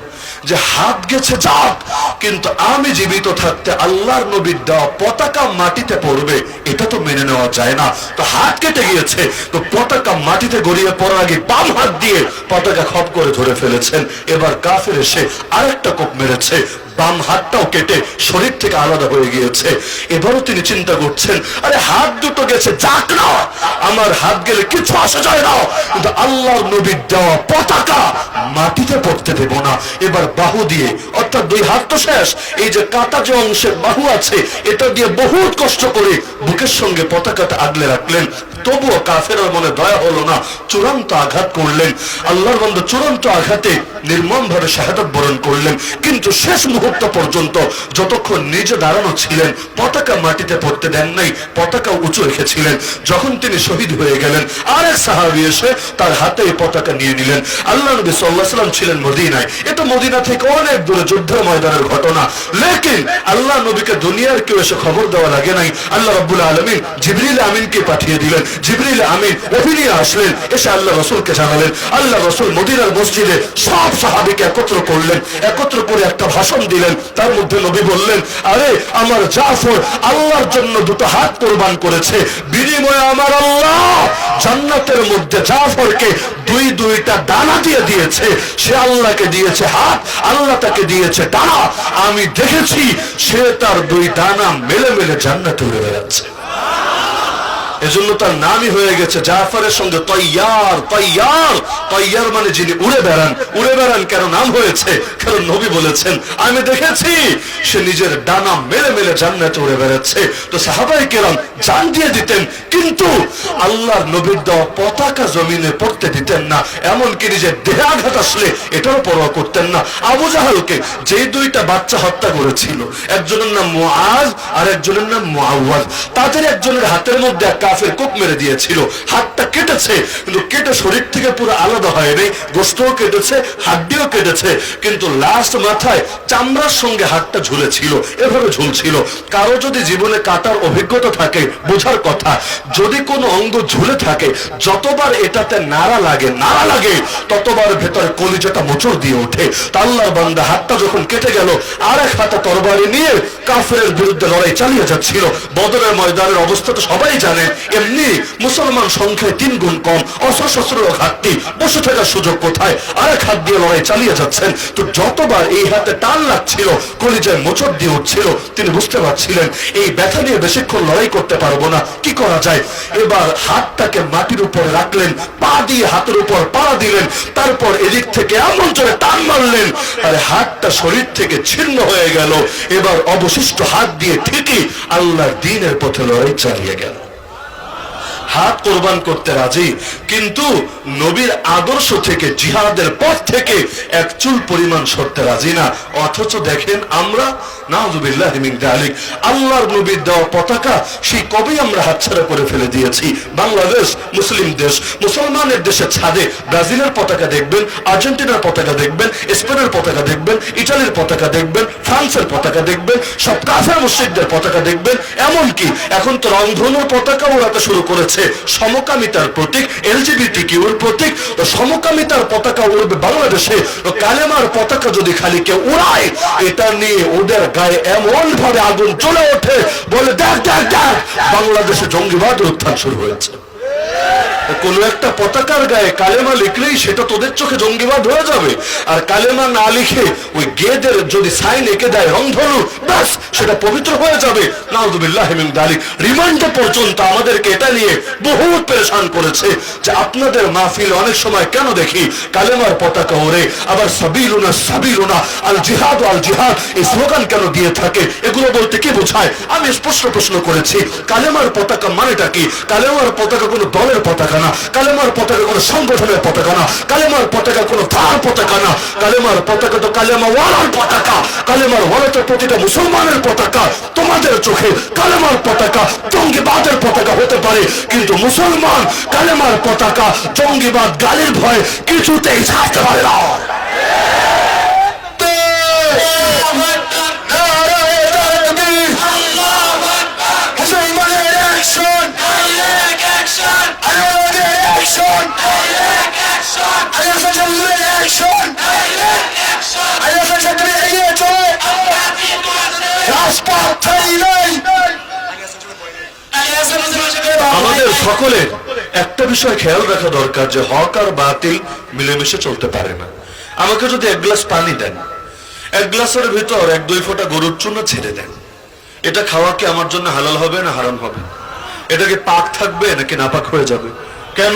যে হাত গেছে যাক, কিন্তু আমি জীবিত থাকতে আল্লাহর নবীর দেওয়া পতাকা মাটিতে পড়বে, এটা তো মেনে নেওয়া যায় না। তো হাত কেটে গিয়েছে, তো পতাকা মাটিতে গড়িয়ে পড়ার আগে বাম হাত দিয়ে পতাকা খপ করে ধরে ফেলেছেন। এবার কাফের এসে আরেকটা কোপ মেরেছে, বাম হাতটাও কেটে শরীর থেকে আলাদা হয়ে গিয়েছে। এবারও তিনি চিন্তা করছেন, আরে হাত দুটো গেছে যাক না, আমার হাত গেলে কিছু আসা যায় না, কিন্তু আল্লাহর নবীর দেওয়া পতাকা মাটিতে পড়তে দেব না। এবার বাহু দিয়ে, অর্থাৎ দুই হাত তো শেষ, এই যে কাটা যে অংশের বাহু আছে এটা দিয়ে বহুত কষ্ট করে বুকের সঙ্গে পতাকাটা আগলে রাখলেন। তবুও কাফেরের মনে দয়া হলো না, চূড়ান্ত আঘাত করলেন। আল্লাহর বান্দা চূড়ান্ত আঘাতে নির্মম ভাবে শাহাদাত বরণ করলেন। কিন্তু শেষ মুহূর্ত পর্যন্ত যতক্ষণ নিজে দাঁড়ানো ছিলেন, পতাকা মাটিতে পড়তে দেন নাই, পতাকা উঁচু রেখেছিলেন। যখন তিনি শহীদ হয়ে গেলেন, আরেক সাহাবী এসে তার হাতে এই পতাকা নিয়ে নিলেন। আল্লাহ নবী সাল্লাল্লাহু আলাইহি ওয়াসাল্লাম ছিলেন মদিনায়, এটা মদিনা থেকে অনেক দূরে, যুদ্ধের ময়দানের ঘটনা। লেকিন আল্লাহ নবীকে দুনিয়ার কেউ এসে খবর দেওয়া লাগে নাই। আল্লাহ রাব্বুল আলামিন জিবরিল আমিনকে পাঠিয়ে দিলেন। জিবরিল আমিন ওহী নিয়ে আসলেন, এসে আল্লাহ রাসূলকে জানালেন। আল্লাহ রাসূল মদিনার মসজিদে সব সাহাবীকে একত্র করলেন, একত্র করে একটা ভাষণ দিলেন। তার মধ্যে নবী বললেন, আরে আমার জাফর আল্লাহর জন্য দুটো হাত কোরবান করেছে, বিনিময়ে আমার আল্লাহ জান্নাতের মধ্যে জাফরকে দুইটা ডানা দিয়ে দিয়েছে। সে আল্লাহকে দিয়েছে হাত, আল্লাহ তাকে দিয়েছে ডানা। আমি দেখেছি সে তার দুই ডানা মেলে মেলে জান্নাতে উড়ে বেড়াচ্ছে। এজন্য তার নামই হয়ে গেছে জাফরের সঙ্গে তৈয়ার। তৈয়ার, তৈয়ার মানে যিনি উড়ে বেড়ান। উড়ে বেড়ান কেন নাম হয়েছে? কারণ নবী বলেছেন, আমি দেখেছি সে নিজের ডানা মেলে মেলে জান্নাতে উড়ে বেড়াচ্ছে। তো সাহাবায়ে কেরাম জান দিয়ে দিতেন, কিন্তু আল্লাহর নবীর দেওয়া পতাকা জমিনে পড়তে দিতেন না। এমনকি নিজের দেহে আঘাত আসলে এটাও পরোয়া করতেন না। আবু জাহালকে যে দুইটা বাচ্চা হত্যা করেছিল, একজনের নাম মুআজ আর একজনের নাম মুআওয়াজ, তাদের একজনের হাতের মধ্যে কাফের কোপ মেরে দিয়েছিল। হাতটা কেটেছে, কিন্তু কেটে শরীর থেকে পুরো আলাদা হয়নি, গোশতও কেটেছে, হাড্ডিও কেটেছে, কিন্তু লাস্ট মাথায় চামড়ার সঙ্গে হাতটা ঝুলেছিল, এভাবে ঝুলছিল। কারো যদি জীবনে কাটার অভিজ্ঞতা থাকে বোঝার কথা, যদি কোনো অঙ্গ ঝুলে থাকে, যতবার এটাতে নাড়া লাগে ততবার ভেতরে কলিজাটা মোচড় দিয়ে ওঠে। আল্লাহর বান্দা হাতটা যখন কেটে গেল, আরেক হাতে তরবারি নিয়ে কাফেরের বিরুদ্ধে লড়াই চালিয়ে যাচ্ছিল। বদরের ময়দানের অবস্থা তো সবাই জানেন। এমনি মুসলমান সংখ্যায় 3 গুণ কম, অস্ত্র শস্ত্রের ঘাটতি, বসে থাকার সুযোগ কোথায়, আরেক হাত দিয়ে লড়াই চালিয়ে যাচ্ছেন। তো যতবার এই হাতে টান লাগছিল, কলিজায় মোচড় দিয়ে উঠছিল, তিনি বুঝতে পারছিলেন এই ব্যথা নিয়ে বেশিক্ষণ লড়াই করতে পারবো না, কি করা যায়। এবার হাতটাকে মাটির উপরে রাখলেন, পা দিয়ে হাতের উপর পাড়া দিলেন, তারপর এদিক থেকে এমন জোরে টান মারলেন, আর হাতটা শরীর থেকে ছিন্ন হয়ে গেল। এবার অবশিষ্ট হাত দিয়ে ঠিকই আল্লাহর দ্বীনের পথে লড়াই চালিয়ে গেল। হাত কোরবান করতে রাজি, কিন্তু নবীর আদর্শ থেকে, জিহাদের পথ থেকে এক চুল পরিমাণ সরতে রাজি না। অথচ দেখেন আমরা নাউযুবিল্লাহি মিন যালিক। আল্লাহর নবীর দেওয়া পতাকা সেই কবে আমরা হাতছাড়া করে ফেলে দিয়েছি। বাংলাদেশ মুসলিম দেশ, মুসলমানের দেশের ছাদে ব্রাজিলের পতাকা দেখবেন, আর্জেন্টিনার পতাকা দেখবেন, স্পেনের পতাকা দেখবেন, ইটালির পতাকা দেখবেন, ফ্রান্সের পতাকা দেখবেন, সব কাফের মুশরিকদের পতাকা দেখবেন। এমনকি এখন তো রংধনুর পতাকা ওড়াতে শুরু করেছে, সমকামিতার প্রতীক, এলজিবিটিকিউর প্রতীক। তো সমকামিতার পতাকা উড়বে বাংলাদেশে, তো কালেমার পতাকা যদি খালি কেউ উড়ায়, এটা নিয়ে ওদের গায়ে এমন ভাবে আগুন জ্বলে ওঠে, বলে দেখ দেখ দেখ, বাংলাদেশে জঙ্গিবাদের উত্থান শুরু হয়েছে। কোন একটা পতাকার গায়ে কালেমা লিখলেই সেটা তোদের চোখে জঙ্গিবাদ হয়ে যাবে, আর কালেমা না লিখে ওই গেদের যদি সাইন এঁকে দেয় রংধনু, ব্যাস সেটা পবিত্র হয়ে যাবে। নাউযুবিল্লাহি মিন যালিক। রিমান্ডে পর্যন্ত আমাদেরকে এটা নিয়ে বহুত পেরেশান করেছে যে আপনাদের মাহফিল অনেক সময় কেন দেখি কালেমার পতাকা ওড়ে, আবার সাবিলুনা সাবিলুনা আল জিহাদ আল জিহাদ এই স্লোগান কেন দিয়ে থাকে, এগুলো বলতে কি বোঝায়? আমি স্পষ্ট প্রশ্ন করেছি, কালেমার পতাকা মানেটা কি? কালেমার পতাকা কোনো দলের পতাকা না, কালেমার পতাকা কোনো সংগঠনের পতাকা না, কালেমার পতাকা কোনো তার পতাকা না, কালেমার পতাকা তো কালেমা ওয়ালার পতাকা, কালেমার ওয়ালা তো প্রতিটা মুসলমানের পতাকা। তোমাদের চোখে কালেমার পতাকা জঙ্গিবাদের পতাকা হতে পারে, কিন্তু মুসলমান কালেমার পতাকা জঙ্গিবাদ গালির ভয় কিছুতেই ছাড়তে পারে না। আমাদের সকলের একটা বিষয় খেয়াল রাখা দরকার যে হক আর বাতিল মিলেমিশে চলতে পারে না। আমাকে যদি এক গ্লাস পানি দেন, এক গ্লাসের ভিতর 1-2 ফোঁটা গরুর চুনা ছেড়ে দেন, এটা খাওয়া কি আমার জন্য হালাল হবে না হারাম হবে? এটা কি পাক থাকবে নাকি নাপাক হয়ে যাবে? কেন?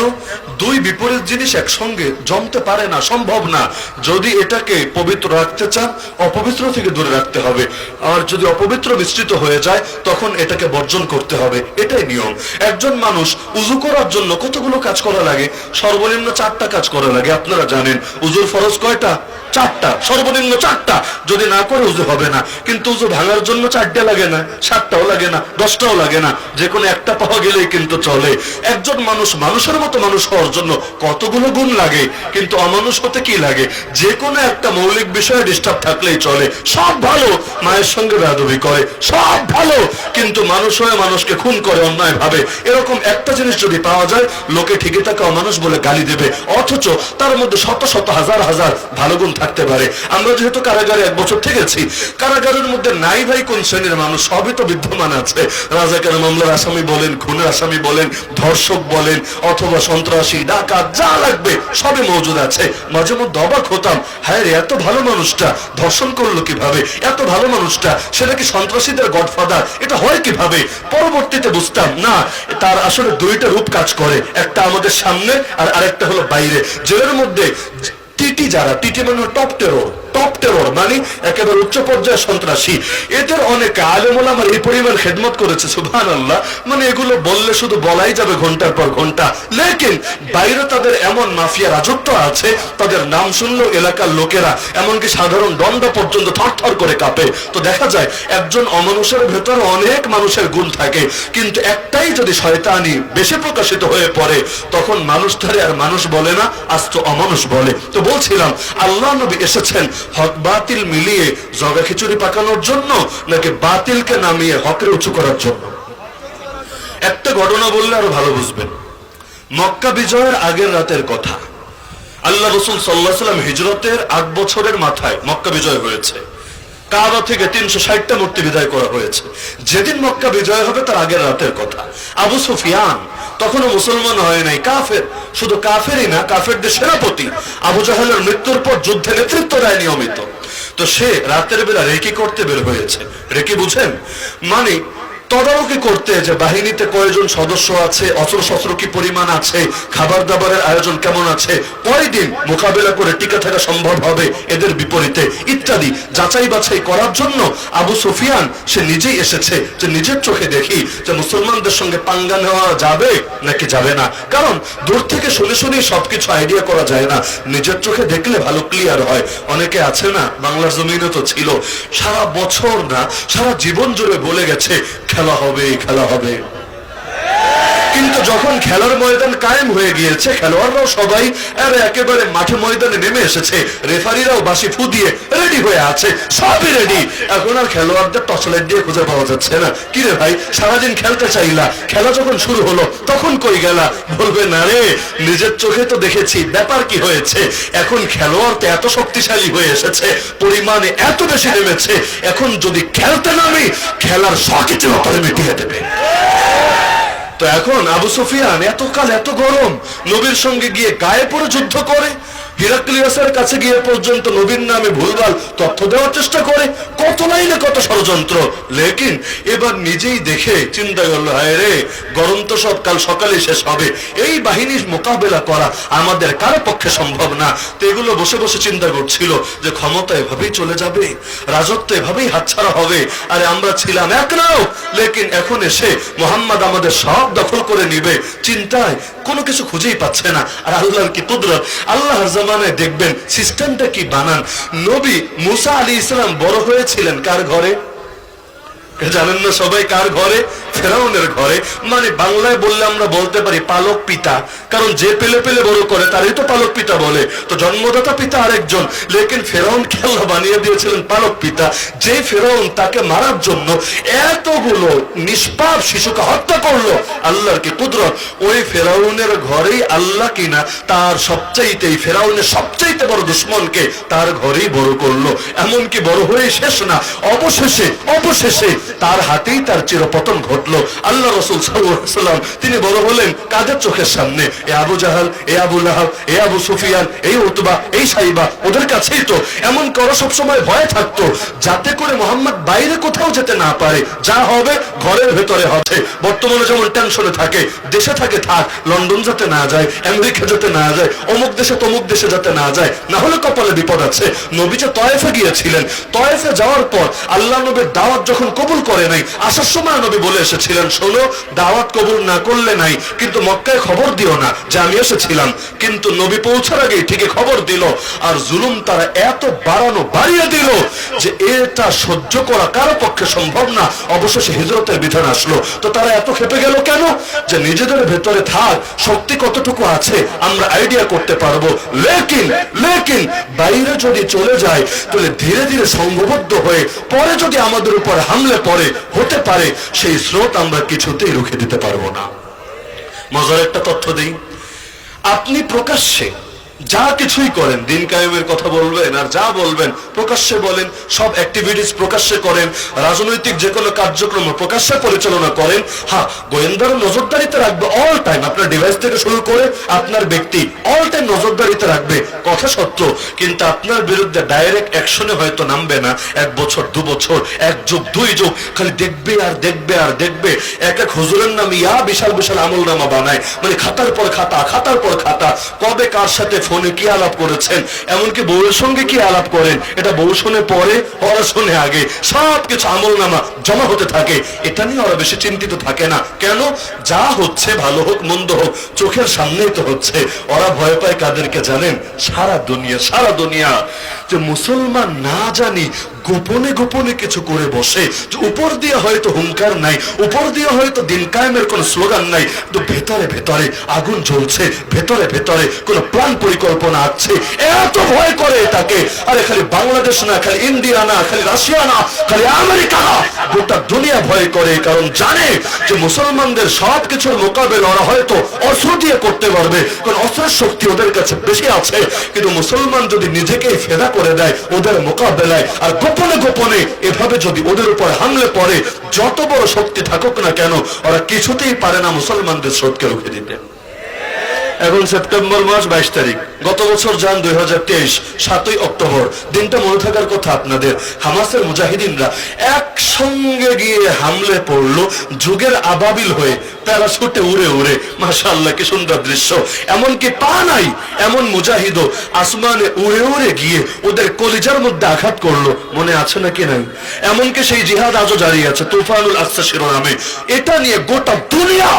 দুই বিপরীত জিনিস একসঙ্গে জমতে পারে না, সম্ভব না। যদি এটাকে পবিত্র রাখতে চান, অপবিত্র থেকে দূরে রাখতে হবে, আর যদি অপবিত্র মিশ্রিত হয়ে যায় তখন এটাকে বর্জন করতে হবে, এটাই নিয়ম। একজন মানুষ উযু করার জন্য কতগুলো কাজ করা লাগে? সর্বনিম্ন 4টা কাজ করা লাগে। আপনারা জানেন উযুর ফরজ কয়টা? 4টা, সর্বনিম্ন 4টা। যদি না করে উযু হবে না। কিন্তু উযু ভাঙার জন্য 4টা লাগে না, 7টাও লাগে না, 10টাও লাগে না, যে কোনো একটা পাওয়া গেলেই কিন্তু চলে। একজন মানুষ মানুষের মতো মানুষ হওয়ার জন্য কতগুলো গুণ লাগে, কিন্তু অমানুষ হতে কি লাগে? যে কোনো একটা মৌলিক বিষয়ে ডিস্টার্ব থাকলেই চলে। সব ভালো, মায়ের সঙ্গে বেয়াদবি করে, সব ভালো, কিন্তু মানুষ হয়ে মানুষকে খুন করে অন্যায় ভাবে, এরকম একটা জিনিস যদি পাওয়া যায়, লোকে ঠিকই তাকে অমানুষ বলে গালি দেবে, অথচ তার মধ্যে শত শত হাজার হাজার ভালো গুণ থাকতে পারে। আমরা যেহেতু কারাগারে 1 বছর থেকেছি, কারাগারের মধ্যে নাই ভাই কোন শ্রেণীর মানুষ, সবই তো বিদ্যমান আছে। রাজাকার মামলার আসামি বলেন, খুনের আসামি বলেন, ধর্ষক বলেন, অথবা সন্ত্রাসী, ডাকাত, যা লাগবে সবই মজুদ আছে। মাঝে মধ্যে অবাক হতাম, হ্যাঁ রে, এত ভালো মানুষটা ধর্ষণ করলো কিভাবে? এত ভালো মানুষটা সেটা কি সন্ত্রাসীদের গডফাদার? এটা হয় কিভাবে? পরবর্তীতে বুঝতাম না, তার আসলে 2টা রূপ কাজ করে, একটা আমাদের সামনে আর আরেকটা হলো বাইরে। জেলের মধ্যে টিটি, যারা টিটি মানে টপ টেরর মানে একেবারে উচ্চ পর্যায়ের সন্ত্রাসী, এদের অনেক আলেম ওলামা এই পরিমাণ খেদমত করেছে, সুবহানাল্লাহ। মানে এগুলো বললে শুধু বলাই যাবে ঘন্টার পর ঘন্টা, লেকিন বাইরে তাদের এমন মাফিয়া রাজত্ব আছে, তাদের নাম শুনলেও এলাকার লোকেরা, এমনকি সাধারণ দণ্ড পর্যন্ত থরথর করে কাঁপে। তো দেখা যায় একজন অমানুষের ভেতরে অনেক মানুষের গুণ থাকে, কিন্তু একটাই যদি শয়তানি বেশি প্রকাশিত হয়ে পড়ে, তখন মানুষ ধরে আর মানুষ বলে না, আস্ত অমানুষ বলে। তো বলছিলাম, আল্লাহ নবী এসেছেন হক বাতিল মিলিয়ে জগা খিচুড়ি পাকানোর জন্য, নাকি বাতিলকে নামিয়ে হকের উঁচু করার জন্য? একটা ঘটনা বললে আরো ভালো বুঝবেন। মক্কা বিজয়ের আগের রাতের কথা, আল্লাহ রাসূল সাল্লাল্লাহু আলাইহি ওয়াসাল্লাম হিজরতের 8 বছরের মাথায় মক্কা বিজয় হয়েছে। কাবা থেকে 360টা মূর্তি বিদায় করা হয়েছে। যেদিন মক্কা বিজয় হবে তার আগের রাতের কথা। আবু সুফিয়ান তখনও মুসলমান হয় নাই, কাফের। শুধু কাফেরই না, কাফেরদের সেনাপতি। আবু জাহেলের মৃত্যুর পর যুদ্ধে নেতৃত্ব দেয় নিয়মিত। তো সে রাতের বেলা রেকি করতে বের হয়েছে। রেকি বুঝেন? মানে তদারকি করতে যে বাহিনীতে কয়জন সদস্য আছে, অস্ত্র শস্ত্র কি পরিমাণ আছে, খাবার দাবারের আয়োজন কেমন আছে, কয়দিন মোকাবেলা করে টিকে থাকা সম্ভব হবে এদের বিপরীতে ইত্যাদি যাচাই বাছাই করার জন্য আবু সুফিয়ান সে নিজেই এসেছে যে নিজের চোখে দেখি যে মুসলমানদের সঙ্গে পাঙ্গা নেওয়া যাবে নাকি যাবে না। কারণ দূর থেকে শুনে শুনেই সবকিছু আইডিয়া করা যায় না, নিজের চোখে দেখলে ভালো ক্লিয়ার হয়। অনেকে আছে না, বাংলার জমিনে তো ছিল, সারা বছর না সারা জীবন জুড়ে বলে গেছে খেলা হবে খেলা হবে, কিন্তু যখন খেলার ময়দান কায়েম হয়ে গিয়েছে, খেলোয়াড়রাও সবাই একেবারে মাঠে ময়দানে নেমে এসেছে, রেফারিরাও বাঁশি ফু দিয়ে রেডি হয়ে আছে, সবই রেডি, এখন আর খেলোয়াড়দের টর্চলাইট দিয়ে খুঁজে পাওয়া যাচ্ছে না। কি রে ভাই, সারাদিন খেলতে চাইলা, খেলা যখন শুরু হলো তখন কই গেলা? বলবে না রে, নিজের চোখে তো দেখেছি, ব্যাপার কি হয়েছে, এখন খেলোয়াড় তো এত শক্তিশালী হয়ে এসেছে, পরিমাণে এত বেশি নেমেছে, এখন যদি খেলতে নামি খেলার সবকিছু ব্যাপারে মিটিয়ে দেবে। তো এখন আবু সুফিয়ান এতকাল এত গরম, নবীর সঙ্গে গিয়ে গায়ে পড়ে যুদ্ধ করে, হিরাক্লিয়াসের কাছে গিয়ে পর্যন্ত নবীর নামে ভুলভাল তথ্য দেওয়ার চেষ্টা করে, কত লাইনে কত ষড়যন্ত্র। লেকিন এবার নিজেই দেখে চিন্তা করলো, হায় রে, গরম তো সব কাল সকালে শেষ হবে, এই বাহিনীর মোকাবেলা করা আমাদের কারো পক্ষে সম্ভব না। তো এগুলো বসে বসে চিন্তা করছিল যে ক্ষমতা এভাবেই চলে যাবে, রাজত্ব এভাবেই হাতছাড়া হবে, আরে আমরা ছিলাম এক নাও, লেকিন এখন এসে মোহাম্মদ আমাদের সব দখল করে নিবে, চিন্তায় কোনো কিছু খুঁজেই পাচ্ছে না। আর আল্লাহর কি কুদরত, আল্লাহর জামানায় দেখবেন সিস্টেমটা কি বানান। নবী মুসা আলাইহিস সালাম বড় হয়েছিলেন কার ঘরে জানেন না সবাই? কার ঘরে? ফেরাউনের ঘরে। মানে বাংলায় বললে আমরা বলতে পারি পালক পিতা, কারণ যে পেলে পেলে বড় করে তারই তো পালক পিতা বলে। তো জন্মদাতা পিতা আরেকজন, লেকিন ফেরাউন খেলা বানিয়ে দিয়েছিলেন পালক পিতা। যে ফেরাউন তাকে মারার জন্য এতগুলো নিষ্পাপ শিশুকে হত্যা করলো, আল্লাহর কি কুদরত, ওই ফেরাউনের ঘরেই আল্লাহ কিনা তার সবচাইতে, ফেরাউনের সবচাইতে বড় দুশ্মনকে তার ঘরেই বড় করলো। এমনকি বড় হয়ে শেষ না, অবশেষে তার হাতেই তার চিরপতন ঘটলো। আল্লাহ রাসূল সাল্লাল্লাহু আলাইহি ওয়াসাল্লাম তিনি বড় হলেন কাদের চোখের সামনে? এ আবু জাহাল, এ আবু লাহাব, এ আবু সুফিয়ান, এই উতবা, এই সাইবা, ওদের কাছেই তো। এমন করে সব সময় ভয় থাকতো যাতে করে মোহাম্মদ বাইরে কোথাও যেতে না পারে, যা হবে ঘরের ভেতরে হবে। বর্তমানে যেমন টেনশনে থাকে, দেশে থাকে থাক, লন্ডন যাতে না যায়, আমেরিকা যাতে না যায়, অমুক দেশে তমুক দেশে যাতে না যায়, না হলে কপালে বিপদ আছে। নবী যে তয়েফে গিয়েছিলেন, তয়েফে যাওয়ার পর আল্লাহ নবীর দাওয়াত যখন কবুল করে নাই, আসার সময় নবী বলে এসেছিলেন, শোনো, দাওয়াত কবুল না করলে নাই, কিন্তু মক্কায় খবর দিও না যে আমি এসেছিলাম। কিন্তু নবী পৌঁছার আগেই ঠিকই খবর দিল, আর জুলুম তারা এত বাড়িয়ে দিল যে এটা সহ্য করা কারো পক্ষে সম্ভব না। অবশেষে হিজরতের বিধান আসলো। তো তারা এত খেপে গেল কেন? যে নিজেদের ভেতরে থাক শক্তি কতটুকু আছে আমরা আইডিয়া করতে পারবো, লেকিন বাইরে যদি চলে যায় তাহলে ধীরে ধীরে সংঘবদ্ধ হয়ে পরে যদি আমাদের উপর হামলে পড়ে, হতে পারে সেই স্রোত আমরা কিছুতেই রুখে দিতে পারবো না। মজার একটা তথ্য দিই, আপনি প্রকাশ্যে যা কিছুই করেন, দিন কায়েমের কথা বলবেন আর যা বলবেন প্রকাশ্যে বলেন, সব অ্যাক্টিভিটিস প্রকাশ্যে করেন, রাজনৈতিক যে কোনো কার্যক্রম প্রকাশ্যে পরিচালনা করেন, হ্যাঁ গোয়েন্দার নজরদারিতে রাখবে অল টাইম, আপনার ডিভাইস থেকে শুরু করে আপনার ব্যক্তি অল টাইম নজরদারিতে রাখবে, কথা সত্য। কিন্তু আপনার বিরুদ্ধে ডাইরেক্ট অ্যাকশনে হয়তো নামবে না, 1 বছর 2 বছর 1 যুগ 2 যুগ খালি দেখবে আর দেখবে আর দেখবে। এক হুজুরের নামে বিশাল বিশাল আমল নামা বানায়, মানে খাতার পর খাতা, কবে কার সাথে ফোনে কি আলাপ করেছেন, এমনকি বউয়ের সঙ্গে কি আলাপ করেন, এটা বউ শুনে পরে, ওরা শুনে আগে, সবকিছু আমল নামা জমা হতে থাকে। এটা নিয়ে ওরা বেশি চিন্তিত থাকে না। কেন? যা হচ্ছে ভালো হোক মন্দ হোক চোখের সামনেই তো হচ্ছে। ওরা ভয় পায় কাদেরকে জানেন? সারা দুনিয়া যে মুসলমান না জানি গোপনে গোপনে কিছু করে বসে, উপর দিয়ে হয়তো হুঙ্কার নাই, উপর দিয়ে হয়তো দিন কায়েমের কোন স্লোগান নাই, কিন্তু ভেতরে ভেতরে আগুন জ্বলছে, ভেতরে ভেতরে কোন প্ল্যান পরিকল্পনা আছে, এত ভয় করে এটাকে। আরে খালি বাংলাদেশ না, খালি ইন্ডিয়া না, খালি রাশিয়া না, খালি আমেরিকা না, গোটা দুনিয়া ভয় করে। কারণ জানে যে মুসলমানদের সব কিছুর মোকাবেলা ওরা হয়তো অস্ত্র দিয়ে করতে পারবে, কারণ অস্ত্রের শক্তি ওদের কাছে বেশি আছে। কিন্তু মুসলমান যদি নিজেকেই ফেদা করে দেয় ওদের মোকাবেলায়, আর গোপনে এভাবে যদি ওদের উপর হামলে পড়ে, যত বড় শক্তি থাকুক না কেন ওরা কিছুতেই পারে না মুসলমানদের স্রোতকে রুখে দিতে। এখন সেপ্টেম্বর মাস 22 তারিখ, গত বছর যান 2023 7ই অক্টোবর। দিনটা মনে থাকার কথা আপনাদের। হামাসের মুজাহিদিনরা একসঙ্গে গিয়ে হামলে পড়লো যুগের আবাবিল হয়ে, প্যারাশুটে উড়ে উড়ে। মাশাআল্লাহ, কি সুন্দর দৃশ্য। এমনকি পা নাই এমন মুজাহিদও আসমানে উড়ে উড়ে গিয়ে ওদের কলিজার মধ্যে আঘাত করলো। মনে আছে নাকি নাই? এমনকি সেই জিহাদ আজও জারি আছে, তুফানুল আকসা শিরোনামে। এটা নিয়ে গোটা দুনিয়া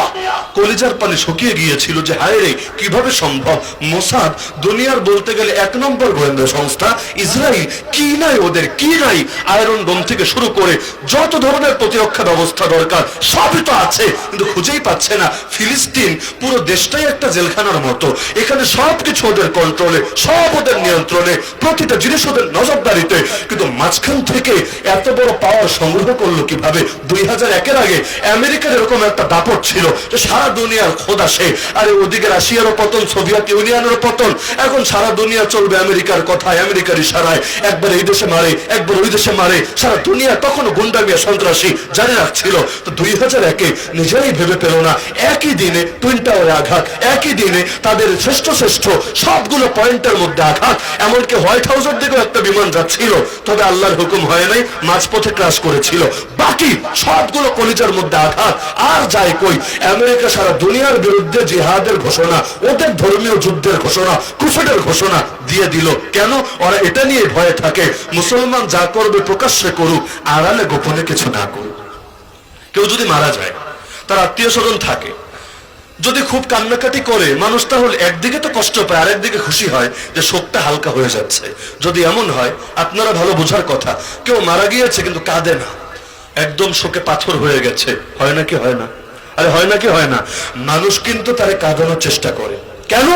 কলিজার পানি শুকিয়ে গিয়েছিল যে হায় রে, কিভাবে সম্ভব? মোসাদ দুনিয়ার বলতে গেলে 1 নম্বর গোয়েন্দা সংস্থা। ইসরায়েল কি নাই ওদের, কি নাই? আয়রন ডোম থেকে শুরু করে যত ধরনের প্রতিরক্ষা ব্যবস্থা দরকার সবই তো আছে, কিন্তু খুঁজেই পাচ্ছে না। ফিলিস্তিন পুরো দেশটাই একটা জেলখানার মতো। এখানে সবকিছু ওদের কন্ট্রোলে, সব ওদের নিয়ন্ত্রণে, প্রতিটা জিনিস ওদের নজরদারিতে। কিন্তু মাঝখান থেকে এত বড় পাওয়ার সংগ্রহ করলো কিভাবে? 2001-এর আগে আমেরিকার এরকম একটা দাপট ছিল যে সারা দুনিয়ার খোদা সে। আরে ওদিকে রাশিয়ারও পতন, সোভিয়েত ইউনিয়নেরও পতন, এখন সারা দুনিয়া চলবে আমেরিকার কথায়, আমেরিকার ইশারায়। একবার এই দেশে মারে, একবার ওই দেশে মারে, সারা দুনিয়া তখনও গুন্ডামিয়া সন্ত্রাসী জারি রাখছিল। তো 2001-এ নিজেরাই ভেবে পেল না, একই দিনে টুইন টাওয়ারে আঘাত, একই দিনে তাদের শ্রেষ্ঠ শ্রেষ্ঠ সবগুলো পয়েন্টের মধ্যে আঘাত। এমনকি হোয়াইট হাউসের দিকেও একটা বিমান যাচ্ছিল, তবে আল্লাহর হুকুম হয় নাই, মাঝপথে ক্রাশ করেছিল। বাকি সবগুলো কলিজার মধ্যে আঘাত। আর যায় কই? আমেরিকা সারা দুনিয়ার বিরুদ্ধে জিহাদের ঘোষণা, ওদের ধর্মীয় যুদ্ধের ঘোষণা, কুফেটের ঘোষণা দিয়ে দিল। কেন? ওরা এটা নিয়ে ভয়ে থাকে, মুসলমান যা করবে প্রকাশ্যে করুক, আড়ালে গোপনে কিছু না করুক। কেউ যদি মারা যায়, তার আত্মীয় স্বজন থাকে, যদি খুব কান্নাকাটি করে মানুষ, তাহলে একদিকে তো কষ্ট পায়, আরেকদিকে খুশি হয় যে শোকটা হালকা হয়ে যাচ্ছে। যদি এমন হয়, আপনারা ভালো বোঝার কথা, কেউ মারা গিয়েছে কিন্তু কাঁদে না, একদম শোকে পাথর হয়ে গেছে, হয় নাকি হয় না? আরে হয় নাকি হয় না? মানুষ কিন্তু তারে কাঁদানোর চেষ্টা করে। কেন?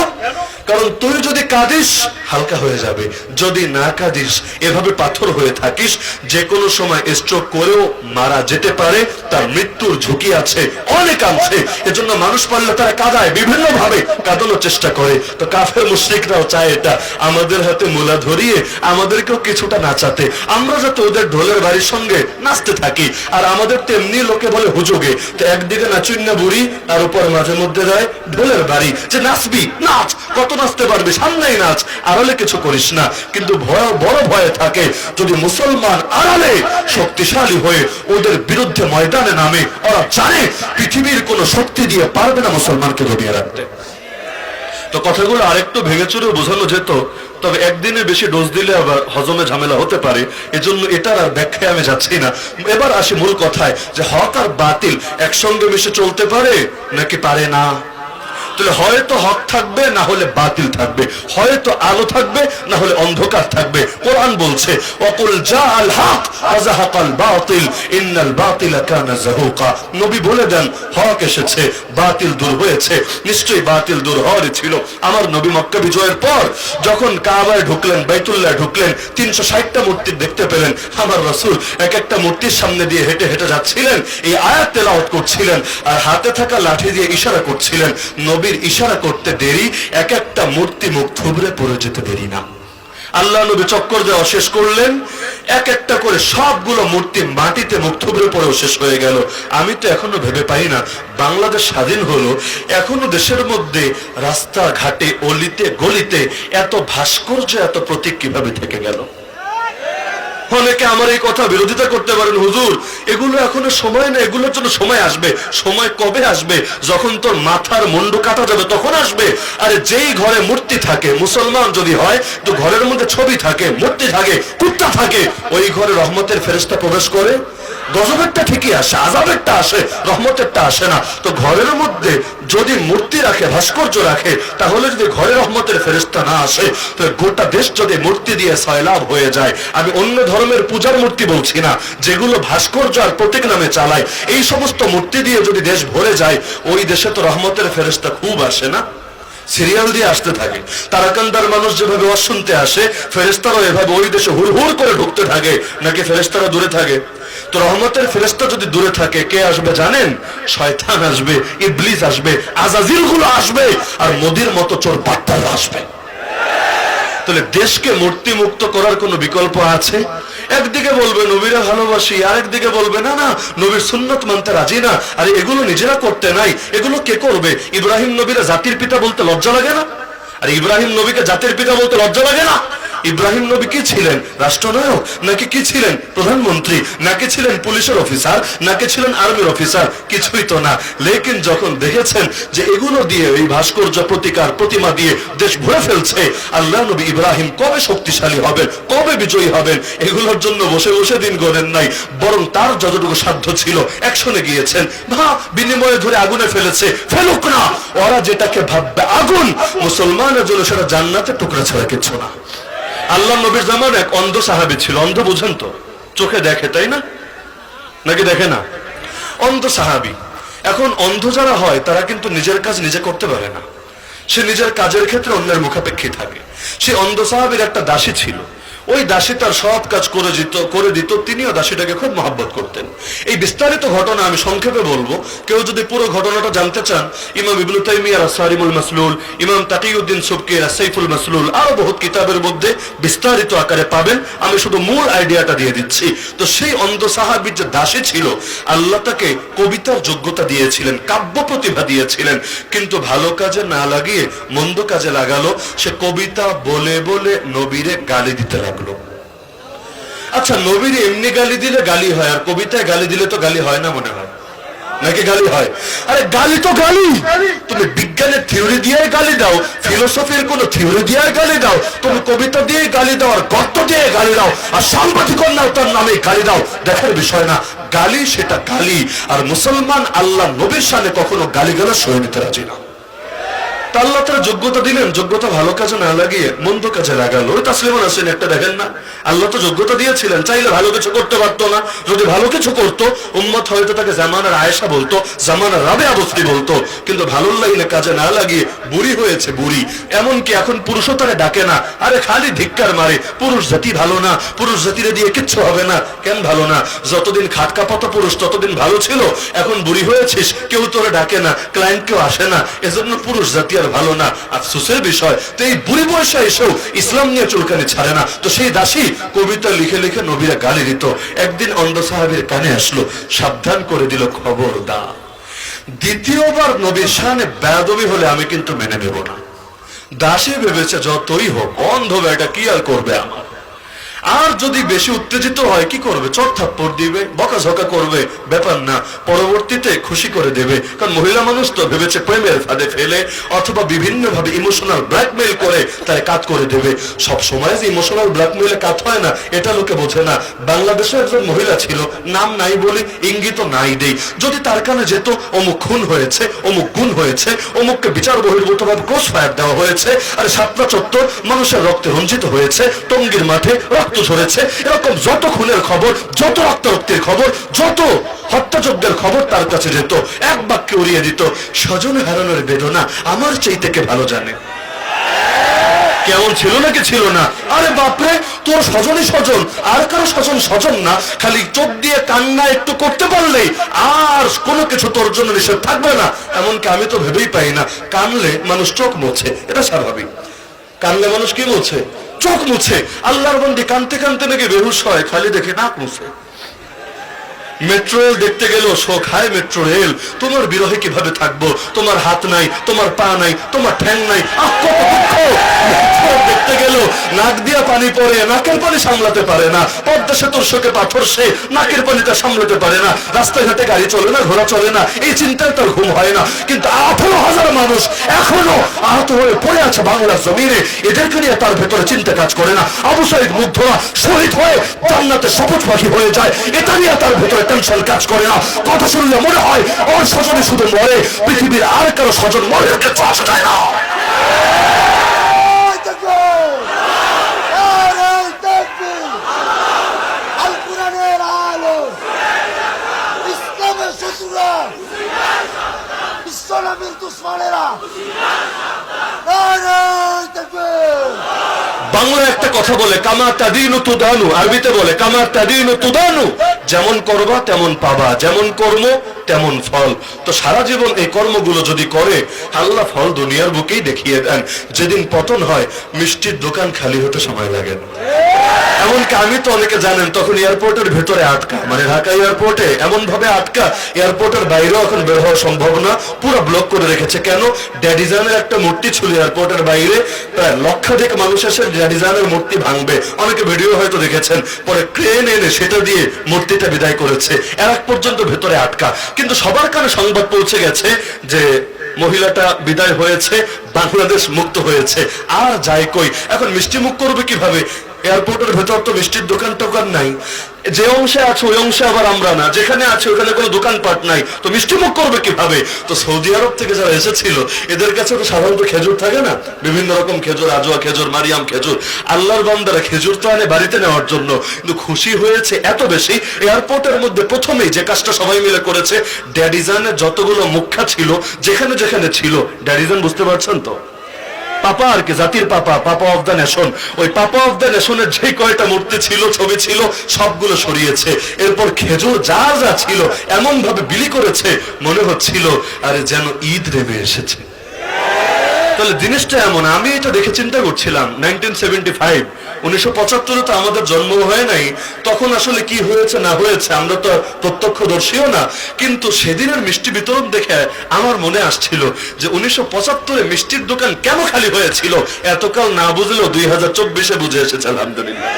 কারণ তুই যদি কাঁদিস হালকা হয়ে যাবে, যদি না কাঁদিস এভাবে পাথর হয়ে থাকিস, যে কোনো সময় স্ট্রোক করেও মারা যেতে পারে, তার মৃত্যুর ঝুঁকি আছে অনেকাংশে। এজন্য মানুষ পারলে তারা কাঁদায়, বিভিন্ন ভাবে কাঁদানোর চেষ্টা করে। তো কাফের মুশরিকরাও চায় এটা, আমাদের হাতে মুলা ধরিয়ে আমাদেরকেও কিছুটা নাচাতে, আমরা যাতে ওদের ঢোলের বাড়ির সঙ্গে নাচতে থাকি। আর আমাদের তেমনি লোকে বলে হুজুগে। তো একদিকে নাচুন্না বুড়ি, আর উপর মাঝে মধ্যে দেয় ঢোলের বাড়ি, যে নাচবি নাচ, কত নাচতে পারবি, সামনেই নাচ, আড়ালে কিছু করিস না। কিন্তু ভয়, বড় ভয়ে থাকে যদি মুসলমান আড়ালে শক্তিশালী হয়ে ওদের বিরুদ্ধে ময়দানে নামে, ওরা জানে পৃথিবীর কোন শক্তি দিয়ে পারবে না মুসলমানকে দমিয়ে রাখতে। তো কথাগুলো আরেকটু ভেঙে চুরে বোঝানো যেত, তবে একদিনে বেশি ডোজ দিলে আবার হজমে ঝামেলা হতে পারে, এজন্য এটার আর ব্যাখ্যায় আমি যাচ্ছি না। এবার আসি মূল কথায়, যে হক আর বাতিল একসঙ্গে মিশে চলতে পারে নাকি পারে না? তাহলে হয়তো হক থাকবে, না হলে বাতিল থাকবে, হয়তো আলো থাকবে, না হলে অন্ধকার থাকবে। কোরআন বলছে ওয়াকুল জাআল হক ওয়া যাহাকাল বাতিল ইন্নাল বাতিলা কানা যাহুকা। নবী বলে দেন হক এসেছে, বাতিল দূর হয়েছে। নিশ্চয়ই বাতিল দূর হওয়ারই ছিল। আমার নবী মক্কা বিজয়ের পর যখন কাবায় ঢুকলেন, বাইতুল্লাহ ঢুকলেন, 360টা মূর্তি দেখতে পেলেন। আমার রাসূল এক একটা মূর্তির সামনে দিয়ে হেঁটে হেঁটে যাচ্ছিলেন, এই আয়াত তেলাওয়াত করছিলেন, আর হাতে থাকা লাঠি দিয়ে ইশারা করছিলেন। নবীর ইশারা করতে দেরি, এক একটা মূর্তি মুখ থুবড়ে পড়ে যেতে দেরি না। আল্লাহ নবী চক্কর দেওয়া শেষ করলেন, এক একটা করে সবগুলো মূর্তি মাটিতে মুখ থুবড়ে পড়েও শেষ হয়ে গেল। আমি তো এখনো ভেবে পাই না, বাংলাদেশ স্বাধীন হলো, এখনো দেশের মধ্যে রাস্তা ঘাটে, অলিতে গলিতে এত ভাস্কর্য, এত প্রতীক কিভাবে থেকে গেল? অনেকে আমার এই কথা বিরোধিতা করতে পারেন, হুজুর এগুলো এখনো সময় না, এগুলোর জন্য সময় আসবে। সময় কবে আসবে? যখন তোর মাথার মুন্ডু কাটা যাবে তখন আসবে। আরে যেই ঘরে মূর্তি থাকে, মুসলমান যদি হয় তো ঘরের মধ্যে ছবি থাকে, মূর্তি থাকে, কুত্তা থাকে, ওই ঘরে রহমতের ফেরেশতা প্রবেশ করে? গজবেরটা ঠিকই আসে, আযাবেরটা আসে, রহমতেরটা আসে না। তো ঘরের মধ্যে যদি মূর্তি রাখে, ভাস্কর্য রাখে, তাহলে যদি ঘরে রহমতের ফেরেশতা না আসে, তো গোটা দেশ যদি মূর্তি দিয়ে সয়লাব হয়ে যায়। আমি অন্য ধর্মের পূজার মূর্তি বলছি না, যেগুলো ভাস্কর্য আর প্রতীক নামে চালায়, এই সমস্ত মূর্তি দিয়ে যদি দেশ ভরে যায়, ওই দেশে তো রহমতের ফেরেশতা খুব আসে না? সিরিয়াল দিয়ে আসতে থাকে। তারাকান্দার মানুষ যেভাবে ওয়াজ শুনতে আসে, ফেরেশতারাও এভাবে ওই দেশে হুড় হুড় করে ঢুকতে থাকে, নাকি ফেরেশতারা দূরে থাকে? তো রহমতের ফেরেশতা যদি দূরে থাকে, কে আসবে জানেন? শয়তান আসবে, ইবলিস আসবে, আজাজিল গুলো আসবে, আর মোদির মতো চোর বাটপার আসবে। তাহলে দেশকে মূর্তি মুক্ত করার কোনো বিকল্প আছে? একদিকে বলবে নবীরা ভালোবাসি, আরেকদিকে বলবে না না নবীর সুন্নত মানতে রাজি না। আরে এগুলো নিজেরা করতে নাই, এগুলো কে করবে? ইব্রাহিম নবীরা জাতির পিতা বলতে লজ্জা লাগে না? আর ইব্রাহিম নবীকে জাতির পিতা বলতে লজ্জা লাগে না? ইব্রাহিম নবী কি ছিলেন? রাষ্ট্রনায়ক নাকি কি ছিলেন? প্রধানমন্ত্রী নাকি ছিলেন পুলিশের অফিসার নাকি ছিলেন আর্মির অফিসার? কিছুই তো না। লেকিন যখন দেখেছেন যে এগুলো দিয়ে, এই ভাস্কর্য প্রতিকার প্রতিমা দিয়ে দেশ ভরে ফেলছে, আল্লাহ নবী ইব্রাহিম কবে শক্তিশালী হবেন, কবে বিজয়ী হবেন, এগুলোর জন্য বসে বসে দিন গড়েন নাই, বরং তার যতটুকু সাধ্য ছিল অ্যাকশনে গিয়েছেন। বিনিময়ে ধরে আগুনে ফেলেছে, ফেলুক না, ওরা যেটাকে ভাববে আগুন, মুসলমানের জন্য সেটা জান্নাতের টুকরা ছাড়া কিছু না। আল্লাহ নবীর জামানে এক অন্ধ সাহাবী ছিল। অন্ধ বুঝেন তো? চোখে দেখে, তাই না? নাকি দেখে না? অন্ধ সাহাবী। এখন অন্ধ যারা হয় তারা কিন্তু নিজের কাজ নিজে করতে পারে না, সে নিজের কাজের ক্ষেত্রে অন্যের মুখাপেক্ষী থাকে। সে অন্ধ সাহাবীর একটা দাসী ছিল, ওই দাসী তার সব কাজ করে দিত, তিনিও দাসীটাকে খুব মহব্বত করতেন। এই বিস্তারিত ঘটনা আমি সংক্ষেপে বলবো, কেউ যদি পুরো ঘটনাটা জানতে চান, ইমাম ইবনে তাইমিয়ার আস-সারিমুল মাসলুল, ইমাম তাকিউদ্দিন সুবকির আস-সাইফুল মাসলুল, আরো বহুত কিতাবের মধ্যে বিস্তারিত আকারে পাবেন। আমি শুধু মূল আইডিয়াটা দিয়ে দিচ্ছি। তো সেই অন্ধ সাহাবীর যে দাসী ছিল, আল্লাহ তাকে কবিতার যোগ্যতা দিয়েছিলেন, কাব্য প্রতিভা দিয়েছিলেন, কিন্তু ভালো কাজে না লাগিয়ে মন্দ কাজে লাগালো। সে কবিতা বলে বলে নবীরে গালি দিতে লাগলো। আচ্ছা, নবীর এমনি গালি দিলে গালি হয়, আর কবিতায় গালি দিলে তো গালি হয় না মনে হয়, নাকি গালি হয়? আরে গালি তো গালি। তুমি বিজ্ঞানের থিওরি দিয়ে গালি দাও, ফিলোসফির কোন থিওরি দিয়ে গালি দাও, তুমি কবিতা দিয়ে গালি দাও, আর গদ্য দিয়ে গালি দাও, আর সাংবাদিকতার নামে গালি দাও, দেখার বিষয় না। গালি সেটা গালি। আর মুসলমান আল্লাহ নবীর সামনে কখনো গালিগালাজ সয়ে নিতে রাজি না। আল্লাহ তারা যোগ্যতা দিলেন, যোগ্যতা ভালো কাজে না লাগিয়ে মন্দ কাজে লাগালো। ওই তাসলিমুল হাসান একটা দেখেন না, আল্লাহ তো যোগ্যতা দিয়েছিলেন, চাইলে ভালো কিছু করতে পারতো না? যদি ভালো কিছু করতো উম্মত হয়তো তাকে জামানার আয়েশা বলতো, জামানার রাবেয়া বস্তি বলতো, কিন্তু ভালো লাগলে কাজে না লাগিয়ে বুড়ি হয়েছে বুড়ি। এমনকি এখন পুরুষও তারা ডাকে না, আরে খালি ধিক্কার মারে, পুরুষ জাতি ভালো না, পুরুষ জাতিরে দিয়ে কিচ্ছু হবে না। কেন ভালো না? যতদিন খাটকা পাতা পুরুষ ততদিন ভালো ছিল, এখন বুড়ি হয়েছিস, কেউ তোরা ডাকে না, ক্লায়েন্ট কেউ আসে না, এজন্য পুরুষ জাতি আর ভালো না। আফসোসের বিষয়, তো এই বুড়ি বয়সে এসেও ইসলাম নিয়ে চুলকানি ছাড়ে না। তো সেই দাসী কবিতা লিখে লিখে নবীরা গালি দিত। একদিন অন্ধ সাহাবীর কানে আসলো, সাবধান করে দিল, খবরদার দ্বিতীয়বার নবীর শানে বেয়াদবি হলে আমি কিন্তু মেনে নেব না। দাসী ভেবেছে যতই হোক অন্ধ বেটা কি আর করবে আমার, আর যদি বেশি উত্তেজিত হয় কি করবে? চট থাপ্পড় দিবে, বকাঝকা করবে, ব্যাপার না, পরবর্তীতে খুশি করে দেবে। কারণ মহিলা মানুষ তো ভেবেছে প্রেমের ফাঁদে ফেলে অথবা বিভিন্ন ভাবে ইমোশনাল ব্ল্যাকমেইল করে তার কাজ করে দেবে। সব সময় যে ইমোশনাল ব্ল্যাকমেইলে কাজ হয় না এটা লোকে বোঝে না। বাংলাদেশে একজন মহিলা ছিল, নাম নাই বলি, ইঙ্গিত নাই দেই, যদি তার কানে যেত অমুক খুন হয়েছে, অমুক গুণ হয়েছে, অমুককে বিচার বহির্ভূত ভাবে ক্রস ফায়ার দেওয়া হয়েছে, আর শাপলা চত্বর মানুষের রক্তে রঞ্জিত হয়েছে, টঙ্গীর মাঠে রক্ত ঝরেছে, এরকম যত খুনের খবর, যত রক্তারক্তির খবর, যত হত্যাযজ্ঞের খবর তার কাছে যেত, এক বাক্যে উড়িয়ে দিত, স্বজন হারানোর বেদনা আমার চাইতে কে ভালো জানে। কেমন ছিল নাকি ছিল না? আরে বাপরে, তোর স্বজনই স্বজন, আর কারো স্বজন স্বজন না। খালি চোখ দিয়ে কান্না একটু করতে পারলেই আর কোনো কিছু তোর জন্য নিষেধ থাকবে না। এমনকি আমি তো ভেবেই পাই না, কানলে মানুষ চোখ মোছে, এটা স্বাভাবিক। কানলে মানুষ কি মোছে? চোখ মুছে। আল্লাহর বান্দি কানতে কানতে নাকি বেহুশ হয়, খালি দেখে নাক মুছে। মেট্রো রেল দেখতে গেল শোক, হায় মেট্রো রেল, তোমার বিরহে কিভাবে থাকবো, তোমার হাত নাই, তোমার পা নাই, তোমার ঠ্যাং নাই, কত দুঃখ। দেখতে গেল নাক দিয়া পানি পড়ে, নাকের পানি সামলাতে পারে না, পদ্মা সেতুর শোকে পাথর সে নাকের পানিটা সামলাতে পারে না, রাস্তাঘাটে গাড়ি চলে না, ঘোড়া চলে না, এই চিন্তায় তার ঘুম হয় না। কিন্তু 18,000 মানুষ এখনো আহত হয়ে পড়ে আছে বাংলার জমিনে, এদেরকে নিয়ে তার ভেতরে চিন্তা কাজ করে না। আবু সাইদ মুগ্ধরা শহীদ হয়ে জান্নাতে সবুজ পাখি হয়ে যায়, এটা নিয়ে তার ভেতরে টেনশন কাজ করে না। কথা শুনলে মনে হয় ওর স্বজনে শুধু মরে, পৃথিবীর আর কারো স্বজন মরে কিছু আসা যায় না। আল কোরআনের আলো, ইসলামের শত্রুরা, বিশ্বনবীর দুশমনেরা, বাংলা একটা কথা বলে, কামা তাদিনু তুদানু, আরবিতে বলে কামা তাদিনু তুদানু, যেমন করবা তেমন পাবা, যেমন কর্ম তেমন ফল। তো সারা জীবন এই কর্মগুলো যদি করে আল্লাহ ফল দুনিয়ার বুকেই দেখিয়ে দেন। যেদিন পতন হয় মিষ্টির দোকান খালি হতে সময় লাগে না। এমনকি আমি তো অনেকে জানেন তখন এয়ারপোর্টের ভেতরে আটকা, মানে ঢাকা এয়ারপোর্টে এমন ভাবে আটকা, এয়ারপোর্টের বাইরেও এখন বের হওয়া সম্ভব না, পুরো ব্লক করে রেখেছে। কেন? ড্যাডিজানের একটা মূর্তি ছিল এয়ারপোর্টের বাইরে, প্রায় লক্ষাধিক মানুষ এসে ড্যাডিজানের মূর্তি ভাঙবে, অনেকে ভিডিও হয়তো দেখেছেন, পরে ক্রেন এনে সেটা দিয়ে মূর্তিটা বিদায় করেছে। এর আগ পর্যন্ত ভেতরে আটকা, কিন্তু সবার কানে সংবাদ পৌঁছে গেছে যে মহিলাটা বিদায় হয়েছে, বাংলাদেশ মুক্ত হয়েছে। আর যাই কই, এখন মিষ্টি মুখ করবে কিভাবে? এয়ারপোর্টের ভেতর তো মিষ্টির দোকান টোকান নাই, যে অংশে আছে ওই অংশে আবার আমরা না, যেখানে আছে ওখানে কোনো দোকানপাট নাই, তো মিষ্টি মুখ করবে কিভাবে? তো সৌদি আরব থেকে যারা এসেছিল এদের কাছে তো সাধারণত খেজুর থাকে না, বিভিন্ন রকম খেজুর, আজোয়া খেজুর, মারিয়াম খেজুর। আল্লাহর বান্দারা খেজুর তো আনে বাড়িতে নেওয়ার জন্য, কিন্তু খুশি হয়েছে এত বেশি, এয়ারপোর্টের মধ্যে প্রথমেই যে কাজটা সবাই মিলে করেছে, ড্যাডিজানের যতগুলো মুখা ছিল যেখানে যেখানে ছিল, ড্যাডিজান বুঝতে পারছেন তো, পাপা আর কি, জাতির পাপা, পাপা অফ দ্য নেশন, ওই পাপা অফ দ্য নেশনের যে কয়টা মূর্তি ছিল, ছবি ছিল, সবগুলো সরিয়েছে। এরপর খেজুর যা যা ছিল এমন ভাবে বিলি করেছে মনে হচ্ছিল আরে যেন ঈদ নেমে এসেছে। তাহলে জিনিসটা এমন, আমি এটা দেখে চিন্তা করছিলাম 1975, 1975 তো আমাদের জন্ম হয় নাই, তখন আসলে কি হয়েছে না হয়েছে আমরা তো প্রত্যক্ষদর্শীও না, কিন্তু সেদিনের মিষ্টি বিতরণ দেখে আমার মনে আসছিল যে 1975-এ মিষ্টির দোকান কেন খালি হয়েছিল, এতকাল না বুঝলেও 2024-এ বুঝে এসেছে আলহামদুলিল্লাহ।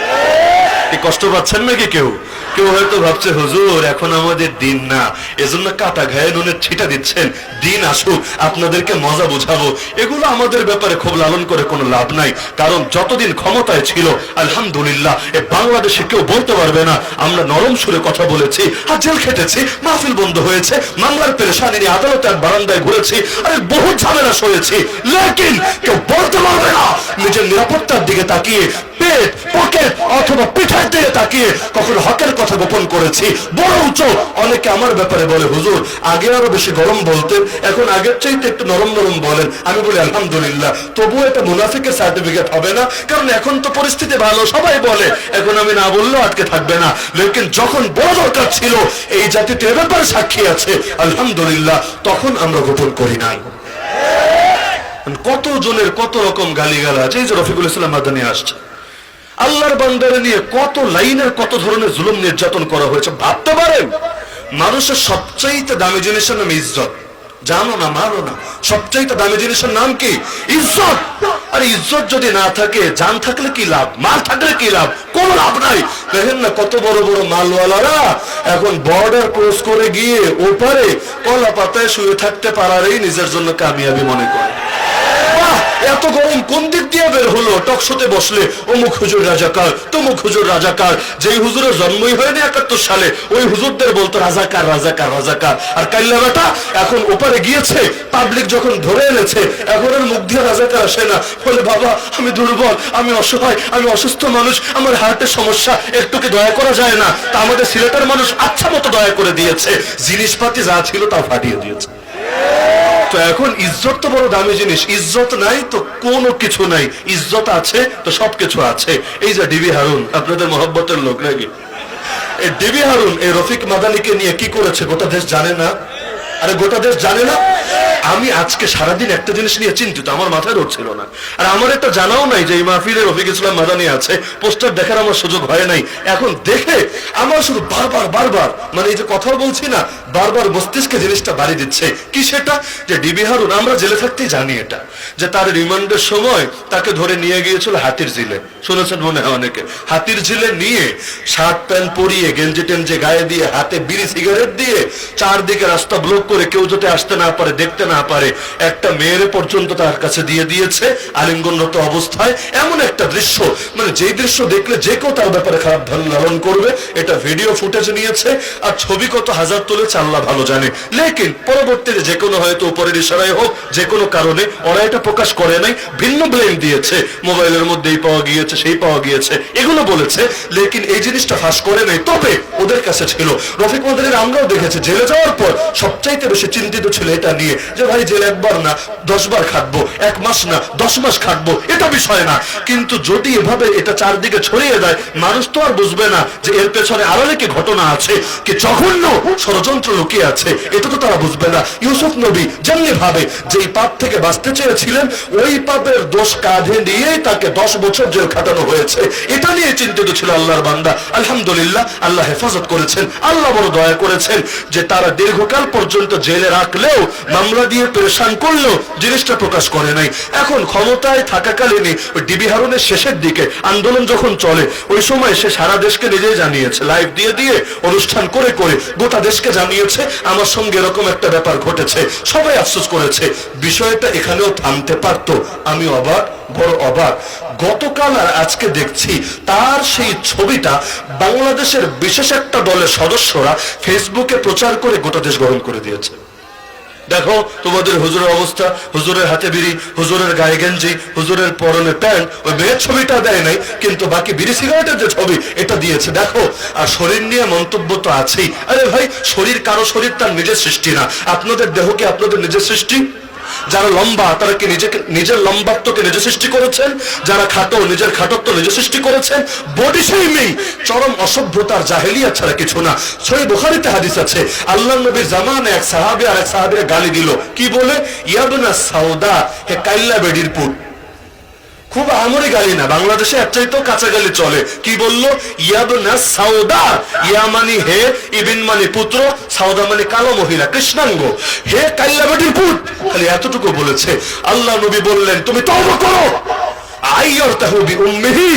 কি কষ্ট পাচ্ছেন নাকি কেউ? কেউ হয়তো ভাবছে হুজুর এখন আমাদের দিন না, এজন্য কাটা ঘায়ে নুনের ছিটা দিচ্ছেন, দিন আসুক আপনাদেরকে মজা বুঝাবো। এগুলো আমাদের ব্যাপারে খুব লালন করে কোনো লাভ নাই, কারণ যতদিন ক্ষমতায় ছিল আলহামদুলিল্লাহ এ বাংলাদেশে কেউ বলতে পারবে না আমরা নরম সুরে কথা বলেছি, আর জেল খেটেছি, মাহফিল বন্ধ হয়েছে, মামলার পেরেশানি নিয়ে আদালতের বারান্দায় ঘুরেছি, আরে বহু ঝামেলা সয়েছি, লেকিন কেউ বলতে পারবে না নিজের নিরাপত্তার দিকে তাকিয়ে, পেট, পকেট অথবা পিঠের দিকে তাকিয়ে কখনো হকের কথা গোপন করেছি। বরঞ্চ অনেকে আমার ব্যাপারে বলে হুজুর আগে আরো বেশি গরম বলতেন, এখন আগের চাইতে একটু নরম নরম বলেন। আমি বলি আলহামদুলিল্লাহ, তবুও এটা মুনাফিকের সার্টিফিকেট হবে না, কারণ এখন তো পরিস্থিতি ভালো, সবাই বলে, এখন আমি না বললেও আটকে থাকবে না। লেকিন যখন বড় দরকার ছিল এই জাতিতে এ ব্যাপারে সাক্ষী আছে আলহামদুলিল্লাহ, তখন আমরা গোপন করি নাই। কত জনের কত রকম গালিগালাজ, এই যে রফিকুল ইসলাম মাদানী আসছে, আল্লাহর বান্দারে নিয়ে কত লাইনের কত ধরনের জুলুম নির্যাতন করা হয়েছে। ভাবতে পারেন মানুষের সবচাইতে দামি জিনিসের নাম ইজ্জত, জানো না মানো না, সবচাইতে দামি জিনিসের নাম কি? ইজ্জত। আর ইজ্জত যদি না থাকে, জান থাকলে কি লাভ, মাল থাকলে কি লাভ? কোন লাভ নাই। দেখেন না কত বড় বড় মালওয়ালারা এখন বর্ডার ক্রস করে গিয়ে ওপারে কলা পাতায় শুয়ে থাকতে পারারই নিজের জন্য কামিয়াবি মনে করে। এত গরম কোন দিক দিয়ে বের হলো? টকশোতে বসলে অমুক হুজুর রাজাকার, তমুক হুজুর রাজাকার, যেই হুজুরের জন্মই হয়নি 71 সালে ওই হুজুরদের বলতো রাজাকার রাজাকার রাজাকার। আর কাইল্লা বেটা এখন ওপারে গিয়েছে, পাবলিক যখন ধরে এনেছে এখন আর মুখ দিয়ে রাজাকার আসে না, বলে বাবা আমি দুর্বল, আমি অসহায়, আমি অসুস্থ মানুষ, আমার হার্টের সমস্যা, একটু কি দয়া করা যায় না? তা আমাদের সিলেটের মানুষ আচ্ছা মতো দয়া করে দিয়েছে, জিনিসপাতি যা ছিল তা ফাটিয়ে দিয়েছে। তো এখন ইজ্জত তো বড় দামি জিনিস, ইজ্জত নাই তো কোনো কিছু নাই, ইজ্জত আছে তো সবকিছু আছে। এই যে ডিবি হারুন, আপনাদের মহব্বতের লোক নাকি? এই ডিবি হারুন এই রফিক মাদানিকে নিয়ে কি করেছে গোটা দেশ জানে না? আরে গোটা দেশ জানে না? আমি আজকে সারাদিন একটা জিনিস নিয়ে চিন্তিত, আমার মাথায় ধরছিল না। আর আমার একটা জানাও নাই যে এই মাহফিলে রফিক ইসলাম মাদানি আছে, পোস্টার দেখার আমার সুযোগ হয় নাই। এখন দেখে আমার শুধু বারবার বারবার, মানে এই যে কথা বলছি না, বারবার মস্তিষ্কে জিনিসটা বাড়ি দিচ্ছে। কি সেটা? যে ডিবি হারুন, আমরা জেলে থাকতেই জানি এটা, যে তার রিমান্ডের সময় তাকে ধরে নিয়ে গিয়েছিল হাতির ঝিলে, শুনেছেন মনে হয় অনেকে। হাতির ঝিলে নিয়ে শার্ট প্যান্ট পরিয়ে, গেঞ্জি টেঞ্জি গায়ে দিয়ে, হাতে বিড়ি সিগারেট দিয়ে, চারদিকে রাস্তা ব্লক করে কেউ যাতে আসতে না পারে, দেখতে না পারে, একটা মেয়ের পর্যন্ত তার কাছে দিয়ে দিয়েছে আলিঙ্গনরত অবস্থায়। এমন একটা দৃশ্য, মানে যেই দৃশ্য দেখলে যে কেউ তার ব্যাপারে খারাপ ধারণ করবে। এটা ভিডিও ফুটেজ নিয়েছে আর ছবি কত হাজার তুলেছে আল্লাহ ভালো জানে। লেকিন পরবর্তীতে যে কোনো হয়তো উপরের ইশারায় হোক, যে কোনো কারণে ওরা এটা প্রকাশ করে নাই, ভিন্ন ব্লেম দিয়েছে, মোবাইলের মধ্যেই পাওয়া গিয়েছে, সেই পাওয়া গিয়েছে, এগুলো বলেছে। লেকিন এই জিনিসটা ফাঁস করে নাই। তবে ওদের কাছে ছিল রফিক মাদানির, আমরাও দেখেছি জেলে যাওয়ার পর সবচাইতে সবচাইতে বেশি চিন্তিত ছিল এটা নিয়ে যে ভাই জেল একবার না 10 বার খাটবো, 1 মাস না 10 মাস খাটবো, এটা বিষয় না। কিন্তু যদি এভাবে এটা চারদিকে ছড়িয়ে যায়, মানুষ তো আর বুঝবে না যে এর পেছনে আড়ালে কি ঘটনা আছে, কি জঘন্য ষড়যন্ত্র লুকিয়ে আছে, এটা তো তারা বুঝবে না। ইউসুফ নবী যেমনি ভাবে যে এই পাপ থেকে বাঁচতে চেয়েছিলেন, ওই পাপের দোষ কাঁধে নিয়েই তাকে 10 বছর জেল খাটানো হয়েছে। এটা নিয়ে চিন্তিত ছিল আল্লাহর বান্দা। আলহামদুলিল্লাহ, আল্লাহ হেফাজত করেছেন, আল্লাহ বড় দয়া করেছেন যে তারা দীর্ঘকাল পর্যন্ত জেলে রাখলেও, মামলা দিয়ে পেরেশান করলেও জিনিসটা প্রকাশ করে নাই। এখন ক্ষমতায় থাকাকালীনই ওই ডিবি হারুনের শেষের দিকে আন্দোলন যখন চলে, ওই সময় সে সারা দেশকে নিজেই জানিয়েছে, লাইভ দিয়ে দিয়ে অনুষ্ঠান করে করে গোটা দেশকে জানিয়েছে আমার সঙ্গে এরকম একটা ব্যাপার ঘটেছে। সবাই আফসোস করেছে। বিষয়টা এখানেও থামতে পারতো। আমি অবাক, বড় অবাক। গতকাল আর আজকে দেখছি তার সেই ছবিটা বাংলাদেশের বিশেষ একটা দলের সদস্যরা ফেসবুকে প্রচার করে গোটা দেশ গরম করে দিয়েছে। দেখো তোমাদের হুজুরের অবস্থা, হুজুরের হাতে বিড়ি, হুজুরের গায়ে গেঞ্জি, হুজুরের পরনে প্যান্ট। ওই মেয়ের ছবিটা দেয় নাই, কিন্তু বাকি বিড়ি সিগারেটের যে ছবি এটা দিয়েছে। দেখো, আর শরীর নিয়ে মন্তব্য তো আছেই। আরে ভাই, শরীর কারো শরীর তার নিজের সৃষ্টি না। আপনাদের দেহ কি আপনাদের নিজের সৃষ্টি? যারা লম্বা তারা কি নিজের লম্বাত্বকে নিজে সৃষ্টি করেছেন? যারা খাটো নিজের খাটত্ব নিজে সৃষ্টি করেছেন। বডি শেমিং চরম অসভ্যতার জাহেলিয়াত ছাড়া কিছু না। সহিহ বুখারীতে হাদিস আছে, আল্লাহর নবীর জামানায় এক সাহাবী আর এক সাহাবীর গালি দিল। কি বলে? ইয়াবনা সাউদা, হে কাইল্লা বেডির পুত। খুব আমরি গালি না, বাংলাদেশে এক চাইতেও কাঁচা গালি চলে। কি বললো? ইয়াবনা সাউদা, ইয়া মানি হে, ইবিন মানি পুত্র, সাউদা মানি কালো মহিলা, কৃষ্ণাঙ্গ। হে কাইল্লা বেটির পুত, খালি এতটুকু বলেছে। আল্লাহ নবী বললেন, তুমি তওবা করো। আইয়ারতাহু বিউম্মিহি,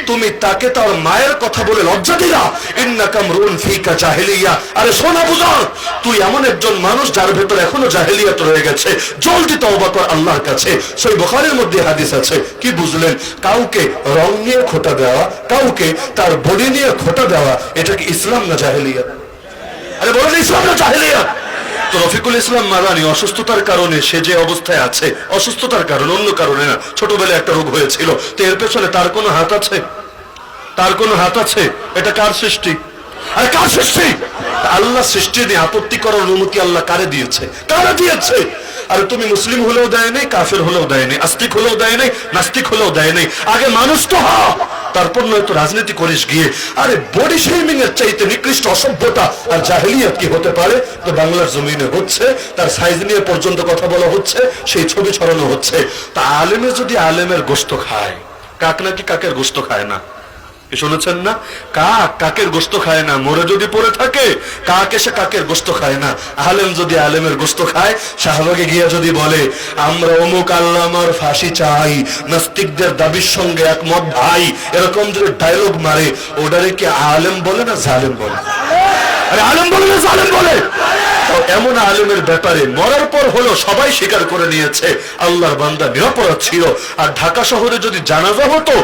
তুমি তাকে তার মায়ের কথা বলে লজ্জা দিলা। ইন্নাকা মরুন ফিকা জাহেলিয়া। আরে শোনা বুঝার, তুই এমন একজন মানুষ যার ভেতর এখনো জাহেলিয়াত রয়ে গেছে। জলদি তওবা কর আল্লাহর কাছে। সহিহ বুখারীর মধ্যে হাদিস আছে। কি বুঝলেন? কাউকে রং নিয়ে খোঁটা দেওয়া, কাউকে তার বডি নিয়ে খোঁটা দেওয়া, এটা কি ইসলাম না জাহেলিয়াত? আরে বলেন, ইসলাম না জাহেলিয়াত? তো রফিকুল ইসলাম মাদানী অসুস্থতার কারণে সে যে অবস্থায় আছে, অসুস্থতার কারণে, অন্য কারণে না। ছোটবেলায় একটা রোগ হয়েছিল, তো এর পেছনে তার কোনো হাত আছে? তার কোনো হাত আছে? এটা কার সৃষ্টি? আরে কার সৃষ্টি? আল্লাহ সৃষ্টি নিয়ে আপত্তি করার অনুমতি আল্লাহ কারে দিয়েছে? কারে দিয়েছে? আরে তুমি মুসলিম হলেও দেয় নাই, কাফের হলেও দেয় নাই, আস্তিক হলেও দেয় নাই, নাস্তিক হলেও দেয় নাই। আগে মানুষ তো হ, তারপর নয়তো রাজনীতি করিস গিয়ে। আরে বডি শেমিং এর চাইতে নিকৃষ্ট অসভ্যতা আর জাহেলিয়াত কি হতে পারে? তো বাংলার জমিনে হচ্ছে, তার সাইজ নিয়ে পর্যন্ত কথা বলা হচ্ছে, সেই ছবি ছড়ানো হচ্ছে। তা আলেমে যদি আলেমের গোশত খায়, কাক নাকি কাকের গোশত খায় না? শুনেছেন না? কাক কাকের গোশত খায় না। মরে যদি পড়ে থাকে, কাক এসে কাকের গোশত খায় না। আলেম যদি আলেমের গোশত খায়, শাহবাগে গিয়া যদি বলে আমরা অমুক আল্লামার ফাঁসি চাই, নাস্তিকদের দাবির সঙ্গে একমত ভাই, এরকম যদি ডায়লগ মারে, ওটারে কি আলেম বলে না জালেম বলে? আরে আলেম বলে না জালেম বলে? এমন আলেমের ব্যাপারে মরার পর হলো সবাই স্বীকার করে নিয়েছে আল্লাহর বান্দা নিরপরাধ ছিল। আর ঢাকা শহরে যদি জানাজা হতো,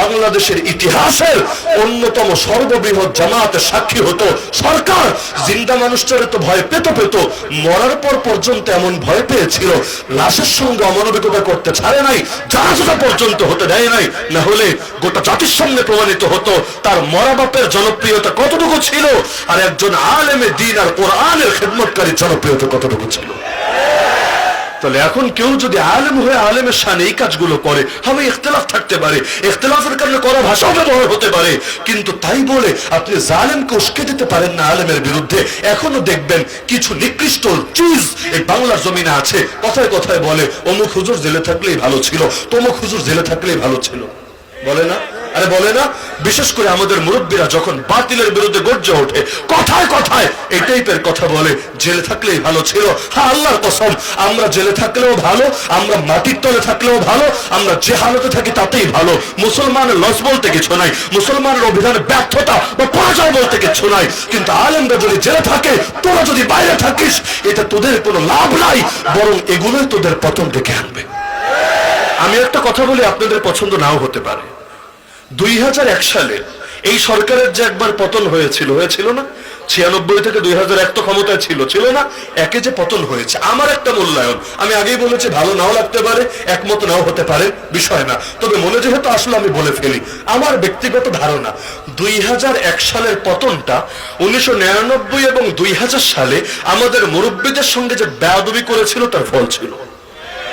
বাংলাদেশের ইতিহাসের অন্যতম সর্ববৃহৎ জামাতের সাক্ষী হতো। সরকার জিন্দা মানুষটারে তো ভয় পেত, মরার পর পর্যন্ত এমন ভয় পেয়েছিল, লাশের সঙ্গে অমানবিকতা করতে ছাড়ে নাই, জানাজা পর্যন্ত হতে দেয় নাই। না হলে গোটা জাতির সামনে প্রমাণিত হতো তার মরা বাপের জনপ্রিয়তা কতটুকু ছিল, আর একজন আলেমে দ্বীন আর কোরআনের খেদমতকারী জনপ্রিয়তা কতটুকু ছিল। তাহলে এখন কেউ যদি আলেম হয়ে আলেমের শানে এই কাজগুলো করে, হবে ইখতিলাফ থাকতে পারে, ইখতিলাফের কারণে করা ভাষাও ব্যবহার হতে পারে, কিন্তু তাই বলে আপনি জালেমকে উস্কে দিতে পারেন না আলেমের বিরুদ্ধে। এখনো দেখবেন কিছু নিকৃষ্ট চিজ এই বাংলার জমিনে আছে, কথায় কথায় বলে অমুক হুজুর জেলে থাকলেই ভালো ছিল, তমুক হুজুর জেলে থাকলেই ভালো ছিল, বলে না? আরে বলে না? বিশেষ করে আমাদের মুরব্বীরা যখন বাতিলের বিরুদ্ধে গর্জে ওঠে, কথায় কথায় এই টাইপের কথা বলে, জেলে থাকলেই ভালো ছিল। হ্যাঁ, আল্লাহর কসম, আমরা জেলে থাকলেও ভালো, আমরা মাটির তলে থাকলেও ভালো, আমরা যে হালতে থাকি তাতেই ভালো। মুসলমানের লস বলতে কিছু নাই, মুসলমানের অভিধানে ব্যর্থতা বা পরাজয় বলতে কিছু নাই। কিন্তু আলেমরা যদি জেলে থাকে, তোরা যদি বাইরে থাকিস, এটা তোদের কোনো লাভ নাই, বরং এগুলোই তোদের পতন ডেকে আনবে। আমি একটা কথা বলি, আপনাদের পছন্দ নাও হতে পারে। 2001 সালে এই সরকারের যে একবার পতন হয়েছিল না, 96 থেকে 2001 তো ক্ষমতায় ছিল না, একে যে পতন হয়েছে। আমার একটা মূল্যায়ন, আমি আগেই বলেছি, ভালো নাও লাগতে পারে, একমত নাও হতে পারে, বিষয় না, তবে মনে যেহেতু আসলে আমি বলে ফেলি। আমার ব্যক্তিগত ধারণা 2001 সালের পতনটা 1999 এবং 2000 সালে আমাদের মুরব্বীদের সঙ্গে যে বেয়াদবি করেছিল তার ফল ছিল।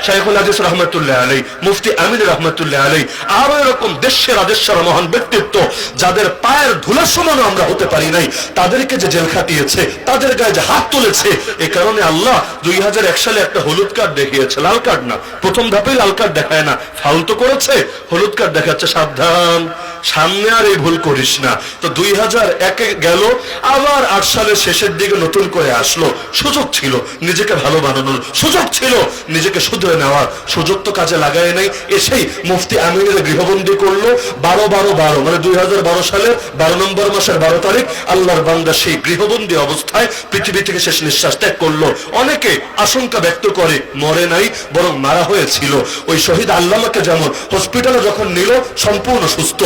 শাইখুল হাদিস রহমাতুল্লাহ আলাইহি, মুফতি আমিন রহমাতুল্লাহ আলাইহি, আরো এরকম দেশের আদেশের মহান ব্যক্তিত্ব যাদের পায়ের ধুলার সমানও আমরা হতে পারি নাই, তাদেরকে যে জেল খাটিয়েছে, তাদের গায়ে যে হাত তুলেছে, এ কারণে আল্লাহ 2001 সালে একটা হলুদ কার্ড দেখিয়েছে, লাল কার্ড না। প্রথম ধাপেই লাল কার্ড দেখায় না, ফাউল তো করেছে, হলুদ কার্ড দেখাচ্ছে, সাবধান, সামনে আর এই ভুল করিস না। তো 2001 গেল, আবার 8 সালের শেষের দিকে নতুন করে আসলো। সুযোগ ছিল নিজেকে ভালো বানানোর, সুযোগ ছিল নিজেকে শুধরে নেওয়ার, সুযোগ তো কাজে লাগায় নাই। এসেই মুফতি আমিনের গৃহবন্দী করলো 12 মানে 2012 সালের 12 নম্বর মাসের 12 তারিখ আল্লাহর বান্দা সেই গৃহবন্দী অবস্থায় পৃথিবী থেকে শেষ নিঃশ্বাস ত্যাগ করলো। অনেকে আশঙ্কা ব্যক্ত করে মরে নাই, বরং মারা হয়েছিল। ওই শহীদ আল্লামাকে যেমন হসপিটালে যখন নিল সম্পূর্ণ সুস্থ,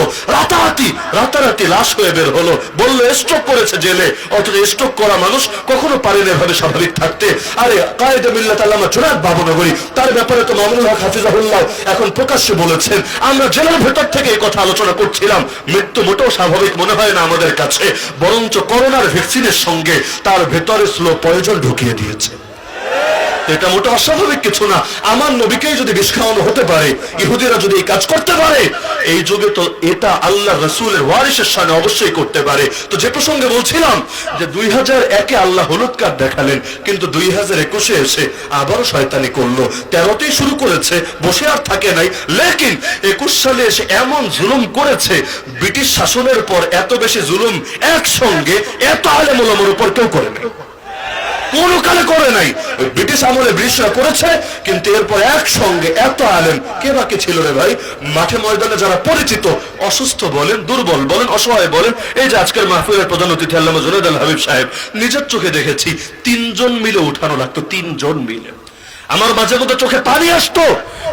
রাতারাতি লাশ হয়ে বের হলো, বললো স্ট্রোক করেছে জেলে। অথচ স্ট্রোক করা মানুষ কখনো পারেন এভাবে স্বাভাবিক থাকতে। আরে কায়েদে মিল্লাত আল্লামা জুনায়েদ বাবুনগরী, তার ব্যাপারে তো মামুনুল হক হাফিজাহুল্লাহ এখন প্রকাশ্যে বলেছেন, আমরা জেলার ভেতর থেকে এই কথা আলোচনা করছিলাম, মৃত্যু মোটেও স্বাভাবিক মনে হয় না আমাদের কাছে, বরঞ্চ করোনার ভ্যাকসিনের সঙ্গে তার ভেতরে স্লো পয়জন ঢুকিয়ে দিয়েছে। এটা মোটা অস্বাভাবিক কিছু না। আমার নবীকেই যদি বিষ খাওয়ানো হতে পারে, ইহুদিরা যদি এই কাজ করতে পারে, এই যুগে তো এটা আল্লাহ রাসূলের ওয়ারিসের সামনে অবশ্যই করতে পারে। তো যে প্রসঙ্গে বলছিলাম যে 2001-এ আল্লাহ হলুদ কার্ড দেখালেন, কিন্তু 2021-এ এসে আবারও শয়তানি করলো। 13তেই শুরু করেছে, বসে আর থাকে নাই, লেকিন 21 সালে এসে এমন জুলুম করেছে, ব্রিটিশ শাসনের পর এত বেশি জুলুম একসঙ্গে এত আলেম ওলামার উপর কেউ করে নাই, কোন কালে করে নাই। ব্রিটিশ আমলে ব্রিটিশরা করেছে, কিন্তু এরপর একসঙ্গে এত আলেম কে বাকি ছিল রে ভাই? মাঠে ময়দানে যারা পরিচিত, অসুস্থ বলেন, দুর্বল বলেন, অসহায় বলেন, এই যে আজকের মাহফিলের প্রধান অতিথি আল্লামা জুনায়েদ আল হাবিব সাহেব, নিজের চোখে দেখেছি 3 জন মিলে উঠানো লাগতো, 3 জন মিলে। আমার মাঝে মধ্যে চোখে পানি আসতো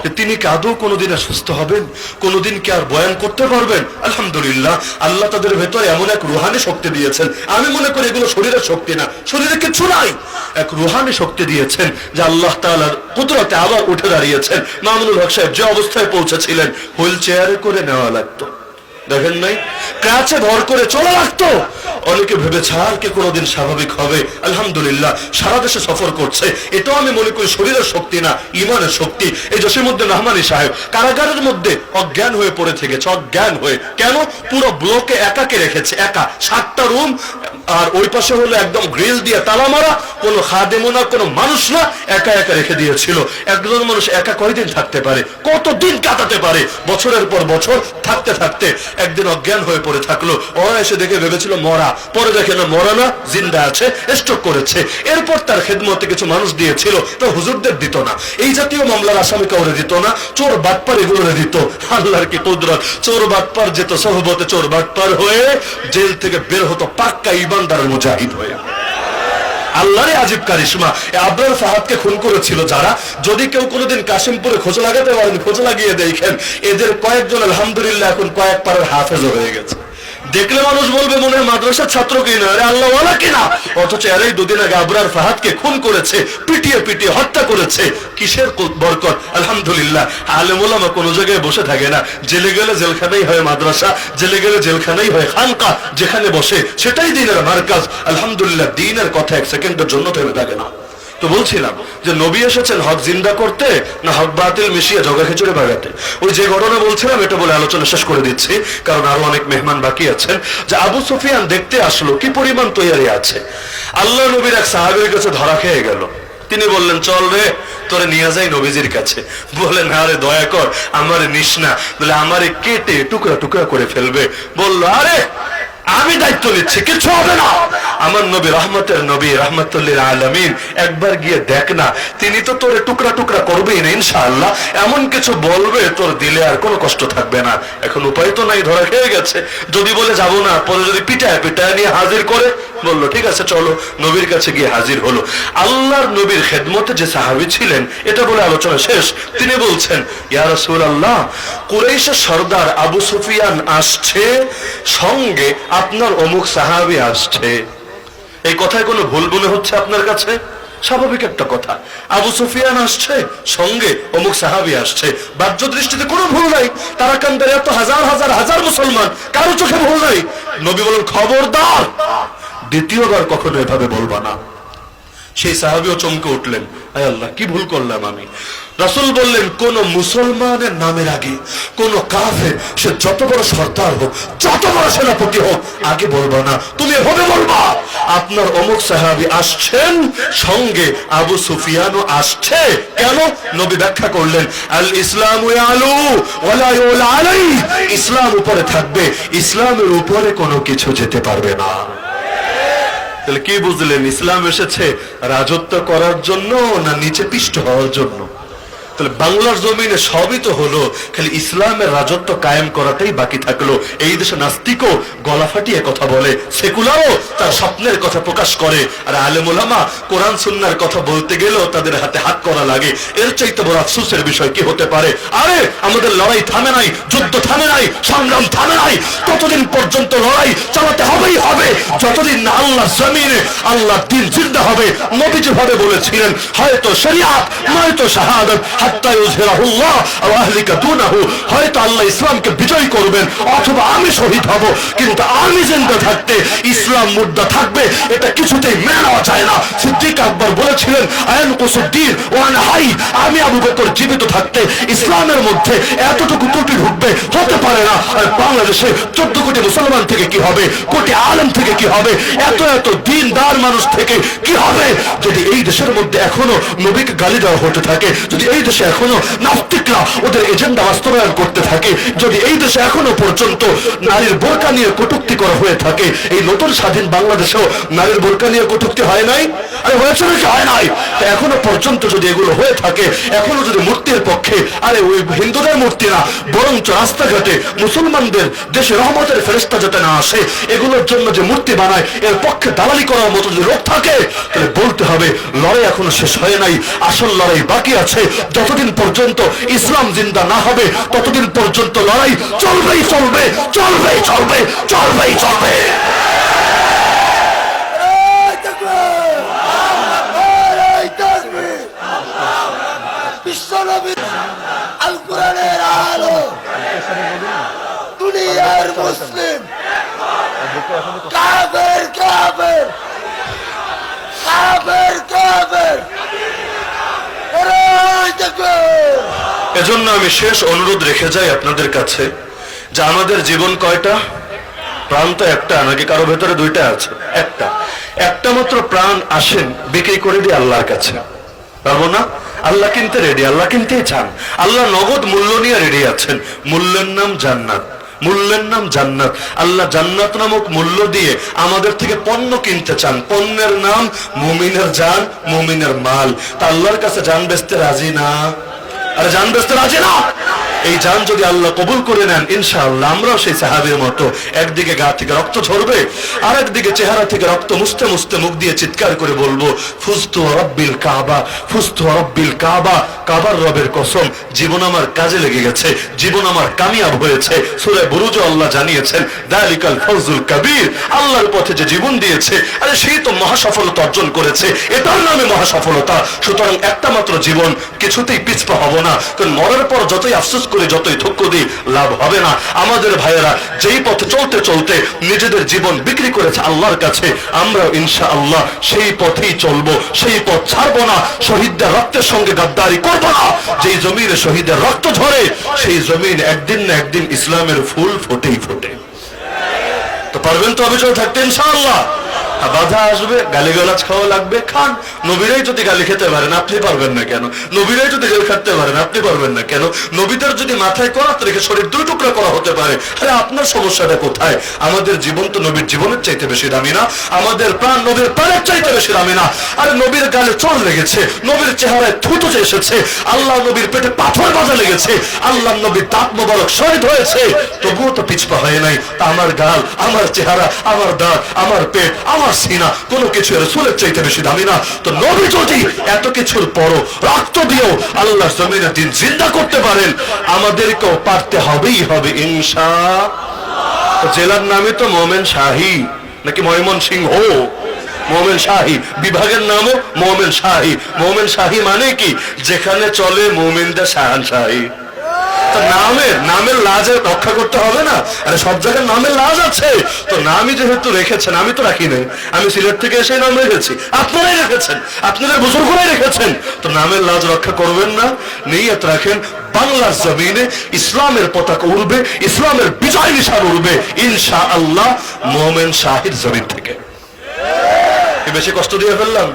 যে তিনি কি আদৌ কোনোদিন সুস্থ হবেন, কোনোদিন কি আর বয়ান করতে পারবেন? আলহামদুলিল্লাহ, আল্লাহ তাদের ভেতরে এমন এক রুহানি শক্তি দিয়েছেন। আমি মনে করি এগুলো শরীরের শক্তি না, শরীরে কিছু নাই, এক রুহানি শক্তি দিয়েছেন যে আল্লাহ তাআলার কুদরতে আবার উঠে দাঁড়িয়েছেন। মামুনুল হক সাহেব যে অবস্থায় পৌঁছেছিলেন, হুইল চেয়ারে করে নেওয়া লাগতো, দেখেন নাই, কাছে ভর করে চলা লাগতো। অনেকে ভেবেছে আর কি কোনোদিন স্বাভাবিক হবে। আলহামদুলিল্লাহ, সারা দেশে সফর করছে। এটাও আমি মনে করি শরীরের শক্তি না, ইমানের শক্তি। এই জসিমউদ্দিন রহমানী সাহেব কারাগারের মধ্যে অজ্ঞান হয়ে পড়ে থেকেছে, অজ্ঞান হয়ে। কেন? পুরো ব্লকে একাকে রেখেছে, একা, 7টা রুম, আর ওই পাশে হলো একদম গ্রিল দিয়ে তালা মারা, কোনো খাদেমও না, কোনো মানুষ না, একা একা রেখে দিয়েছিল। একজন মানুষ একা কয়দিন থাকতে পারে, কতদিন কাটাতে পারে? বছরের পর বছর থাকতে থাকতে একদিন অজ্ঞান হয়ে পড়ে থাকলো। ওরা এসে দেখে ভেবেছিল মরা, পরে দেখে না মরা না, জিন্দা আছে, স্ট্রোক করেছে। এরপর তার খেদমতে কিছু মানুষ দিয়েছিল, তো হুজুরদের দিত না। এই জাতীয় মামলার আসামি কাউরে দিত না, চোর বাটপার এগুলো দিত। আল্লাহর কি কুদরত, চোর বাটপার যেত সহবতে চোর বাটপার হয়ে জেল থেকে বের হতো পাক্কা ইমানদারের মুজাহিদ হয়ে। আল্লাহরে আজীব কারিশমা। আবরার ফাহাদকে খুন করেছিল যারা, যদি কেউ কোনোদিন কাশিমপুরে খোঁজ লাগাতে পারেন, খোঁজ লাগিয়ে দেখেন, এদের কয়েকজন আলহামদুলিল্লাহ এখন কয়েক পাড়ার হাফেজ হয়ে গেছে। দেখলে মানুষ বলবে মনে হয় মাদ্রাসার ছাত্র কিনা, আরে আল্লাহওয়ালা কিনা। অথচ এরাই 2 দিন আগে আবরার ফাহাদকে খুন করেছে, পিটিয়ে পিটিয়ে হত্যা করেছে। কিসের বরকত? আলহামদুলিল্লাহ, আলেম ওলামা কোনো জায়গায় বসে থাকে না। জেলে গেলে জেলখানাই হয় মাদ্রাসা, জেলে গেলে জেলখানাই হয় খানকা, যেখানে বসে সেটাই দিনের মারকাজ। আলহামদুলিল্লাহ, দিনের কথা 1 সেকেন্ডের জন্য থেমে থাকে না। তো বলছিলাম যে নবী এসেছেন হক জিন্দা করতে, না হক বাতিল মিশিয়ে জগা খিচুড়ে বাগাতে। ওই যে ঘটনা বলছিলাম, এটা বলে আলোচনা শেষ করে দিচ্ছি, কারণ আরো অনেক মেহমান বাকি আছেন। যে আবু সুফিয়ান দেখতে আসলো কি পরিমাণ তৈরি আছে। আল্লাহ নবীর এক সাহাবীর কাছে ধরা খেয়ে গেল। তিনি বললেন, চল রে তোরে নিয়ে যাই নবীজির কাছে। বলেন, আরে দয়া কর, আমারে নিস না, বলে আমারে কেটে টুকরা টুকরা করে ফেলবে। বললো, আরে আমি দায়িত্ব নিচ্ছি, কিছু হবে না। আমার নবী রহমতের নবী, রহমতুল্লিল আলামিন, একবার গিয়ে দেখ না, তিনি তো তোরে টুকরা টুকরা করবেই না ইনশাআল্লাহ, এমন কিছু বলবে তোর দিলে আর কোনো কষ্ট থাকবে না। এখন উপায় তো নাই, ধরা খেয়ে গেছে। যদি বলে যাবো না, পরে যদি পিটায় পিটায় নিয়ে হাজির করে, বললো ঠিক আছে চলো। নবীর কাছে গিয়ে হাজির হলো। আল্লাহর নবীর খেদমতে যে সাহাবী ছিলেন, এটা বলে আলোচনা শেষ। তিনি বলছেন, ইয়া রাসূলুল্লাহ, কুরাইশের সর্দার আবু সুফিয়ান আসছে, সঙ্গে আপনার অমুক সাহাবী আসছে। এই কথায় কোনো ভুল মনে হচ্ছে আপনার কাছে? স্বাভাবিক একটা কথা। আবু সুফিয়ান আসছে, সঙ্গে অমুক সাহাবী আসছে, বাহ্য দৃষ্টিতে কোনো ভুল নাই। তারা কান্দের এত হাজার হাজার হাজার মুসলমান, কারো চোখে ভুল নাই। নবী বলেন, খবরদার দ্বিতীয়বার কখনো এভাবে বলবা না। সেই সাহাবীও চমকে উঠলেন, আয় আল্লাহ, কি ভুল করলাম আমি? রাসূল বললেন, কোন মুসলমানের নামের আগে কোন কাফের, সে যত বড় সর্দার হোক, যত বড় সেনাপতি হোক, আগে বলবা না, তুমি এভাবে বলবা আপনার অমুক সাহাবী আসছেন, সঙ্গে আবু সুফিয়ানও আসছে। কেন? নবী ব্যাখ্যা করলেন, আল ইসলামু ইয়ালু ওয়ালা ইউলা আলাইহি, ইসলাম উপরে থাকবে, ইসলামের উপরে কোনো কিছু যেতে পারবে না। তাহলে কি বুঝলেন? ইসলাম এসেছে রাজত্ব করার জন্য না নিচে পিষ্ট হওয়ার জন্য? তাহলে বাংলার জমিনে সবই তো হলো, খালি ইসলামের রাজত্ব কায়েম করাটাই বাকি থাকলো। এই দেশে নাস্তিকও গলা ফাটিয়ে কথা বলে, সেকুলারও তার স্বপ্নের কথা প্রকাশ করে, আর আলেম ওলামা কোরআন সুন্নাহর কথা বলতে গেলেও তাদের হাতে হাত করা লাগে। এর চাইতে বড় আফসোসের বিষয় কি হতে পারে? আরে আমাদের লড়াই থামে নাই, যুদ্ধ থামে নাই, সংগ্রাম থামে নাই। ততদিন পর্যন্ত লড়াই চালাতে হবেই হবে, যতদিন না আল্লাহ জমিনে আল্লাহর দ্বীন জিন্দা হবে। নবী যেভাবে বলেছিলেন, হয়তো শরিয়াত নয়তো শাহাদাত, হাত্তা ইউযহিরাহুল্লাহ ওয়া আহলিকা দুনাহু, হয়তো আল্লাহ ইসলামকে বিজয় করবেন, অথবা আমি শহীদ হব, কিন্তু আমি জিন্দা থাকতে ইসলাম মুর্দা থাকবে, এটা কিছুতেই মেনে নেওয়া যায় না। সিদ্দিক আকবর বলেছিলেন, আয়ানকুসুদ্দিন ওয়া আনা হাই, আমি আবু বকর জীবিত থাকতে ইসলামের মধ্যে এতটুকু ত্রুটি ঢুকবে, হতে পারে না। আর বাংলাদেশে 14 কোটি মুসলমান থেকে কি হবে, কোটি আলেম থেকে কি হবে, এত এত দিনদার মানুষ থেকে কি হবে, যদি এই দেশের মধ্যে এখনো নবীকে গালি দেওয়া হতে থাকে, যদি এই দেশে এখনো নাস্তিকরা ওদের এজেন্ডা বাস্তবায়ন করতে থাকে, যদি এই দেশে এখনো পর্যন্ত নারীর বোরকা নিয়ে কটূক্তি করা হয়ে থাকে। এই নতুন স্বাধীন বাংলাদেশেও নারীর বোরকা নিয়ে কটূক্তি হয় নাই? আরে হয়েছে নাকি? হয় নাই? তো এখনো পর্যন্ত যদি এগুলো হয়ে থাকে, এখনো যদি মূর্তির পক্ষে, আরে ওই হিন্দুদের মূর্তি না, বরঞ্চ রাস্তাঘাটে মুসলমানদের দেশে রহমতের ফেরেশতা যাতে না আসে, এগুলোর জন্য যে মূর্তি বানায়, এর পক্ষে দালালি করার মতো যদি লোক থাকে, তাহলে বলতে হবে লড়াই এখনো শেষ হয় নাই, আসল লড়াই বাকি আছে। যতদিন পর্যন্ত ইসলাম জিন্দা না হবে, ততদিন পর্যন্ত লড়াই চলবেই চলবে, চলবেই চলবে, চলবেই চলবে। এই তাকবীর! এই তাকবীর! বিশ্বনবী আল কোরআনের আলো, দুনিয়ার মুসলিম কাফের কাফের কাফের কাফের। এই তাকবীর! এজন্য আমি শেষ অনুরোধ রেখে যাই আপনাদের কাছে, যে আমাদের জীবন কয়টা? প্রাণ তো একটা, নাকি কারো ভেতরে দুইটা আছে? একটা। একটা মাত্র প্রাণ আসেন বিক্রি করে দিয়ে আল্লাহর কাছে, পারবো না? আল্লাহ কিনতে রেডি, আল্লাহ কিনতেই চান, আল্লাহ নগদ মূল্য নিয়ে রেডি আছেন। মূল্যের নাম জান্নাত, মূল্যের নাম জান্নাত। আল্লাহ জান্নাত নামক মূল্য দিয়ে আমাদের থেকে পণ্য কিনতে চান। পণ্যের নাম মুমিনের জান, মুমিনের মাল। তা আল্লাহর কাছে জান বেচতে রাজি না? আরে জান বেচতে রাজি না? এই জান যদি আল্লাহ কবুল করে নেন, ইনশাআল্লাহ আমরাও সেই সাহাবীর মতো একদিকে গা থেকে রক্ত ঝরবে, আর একদিকে চেহারা থেকে রক্ত মুছতে মুছতে মুখ দিয়ে চিৎকার করে বলবো, ফুস্তু রব্বিল কাবা, ফুস্তু রব্বিল কাবা, কাবার রবের কসম, জীবন আমার কাজে লেগে গেছে, জীবন আমার কামিয়াব হয়েছে। সূরা বুরুজে আল্লাহ জানিয়েছেন, যালিকাল ফাউজুল কাবীর, আল্লাহর পথে যে জীবন দিয়েছে, আরে সেই তো মহা সফলতা অর্জন করেছে, এটার নামে মহা সফলতা। সুতরাং একটা মাত্র জীবন, কিছুতেই পিছপা হব না, কারণ মরার পর যতই আফসোস করে, যতই দুঃখ দিই, লাভ হবে না। আমাদের ভাইয়েরা যেই পথে চলতে চলতে নিজেদের জীবন বিক্রি করেছে আল্লাহর কাছে, আমরা ইনশাআল্লাহ সেই পথেই চলবো, সেই পথ ছাড়বো না। শহীদদের রক্তের সঙ্গে গাদ্দারি করবো না। যেই জমিনে শহীদের রক্ত ঝরে, সেই জমিন একদিন না একদিন ইসলামের ফুল ফোটেই ফোটে। তো পারবেন তো অবিচল থাকতে ইনশাআল্লাহ? বাধা আসবে, গালিগালাজ খাওয়া লাগবে, খান। নবীরাই যদি গালি খেতে পারেন, আপনি পারবেন না কেন? নবীরাই যদি জেল খাটতে পারেন, আপনি পারবেন না কেন? নবীদের যদি মাথায় করাত রেখে শরীর দুই টুকরা করা হতে পারে, আরে আপনার সমস্যাটা কোথায়? আমাদের জীবন তো নবীর জীবনের চাইতে বেশি দামি না? আমাদের প্রাণ নবীর প্রাণের চাইতে বেশি দামি না? আরে নবীর গালে চোর লেগেছে, নবীর চেহারায় থুতু এসেছে, আল্লাহ নবীর পেটে পাথর বাজা লেগেছে, আল্লাহ নবীর দাঁত মোবারক শহীদ হয়েছে, তবুও তো পিছপা হয় নাই। তা আমার গাল, আমার চেহারা, আমার দাঁত, আমার পেট, আমার সিনা কোনো কিছু রাসূলের চাইতে বেশি দামি না? তো নবী যদি এত কিছুর পরও রক্ত দিয়েও আল্লাহর জমিনে দিন জিন্দা করতে পারেন, আমাদেরকেও পারতে হবেই হবে ইনশাআল্লাহ। জেলার নামে তো মোমেন শাহী নাকি ময়মন সিংহ? মোমেন শাহী, বিভাগের নামও মোমেন শাহী। মোমেন শাহী মানে কি? যেখানে চলে মোমিনদের শাহানশাহী। নামের লাজে রক্ষা করতে হবে না? আরে সব জায়গায় নামের লাজ আছে, তো নামই যেহেতু রেখেছেন, আমি তো রাখি নাই, আমি সিলেট থেকে এসে নাম রেখেছি, আপনারাই রেখেছেন, আপনাদের বুজুর্গরাই রেখেছেন, তো নামের লাজ রক্ষা করবেন না? নিয়ত রাখেন বাংলার জমিনে ইসলামের পতাকা উড়বে, ইসলামের বিজয় নিশান উড়বে ইনশাআল্লাহ মোমেন শাহীর জমিন থেকে। বেশি কষ্ট দিয়ে ফেললাম?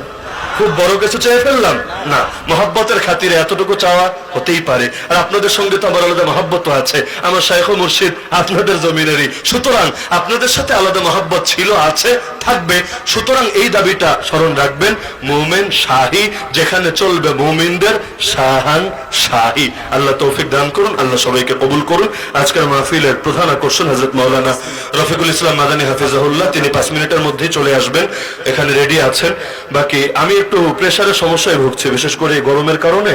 খুব বড় কিছু চেয়ে ফেললাম না, মহব্বতের খাতিরে এতটুকু চাওয়া হতেই পারে। আর আপনাদের সঙ্গে তো আমার আলাদা মহব্বত আছে, আমার শাইখ মুর্শিদ আপনাদের জমিনেরই, সুতরাং আপনাদের সাথে আলাদা মহব্বত ছিল, আছে, থাকবে। সুতরাং এই দাবিটা স্মরণ রাখবেন, মোমেন শাহী, যেখানে চলবে মুমিনদের শাহান শাহী। আল্লাহ তৌফিক দান করুন, আল্লাহ সবাইকে কবুল করুন। আজকের মাহফিলের প্রধান আকর্ষণ হযরত মাওলানা রফিকুল ইসলাম মাদানী হাফিজাহুল্লাহ, তিনি 5 মিনিটের মধ্যেই চলে আসবেন, এখানে রেডি আছেন। বাকি আমি একটু প্রেসারের সমস্যায় ভুগছি, বিশেষ করে গরমের কারণে,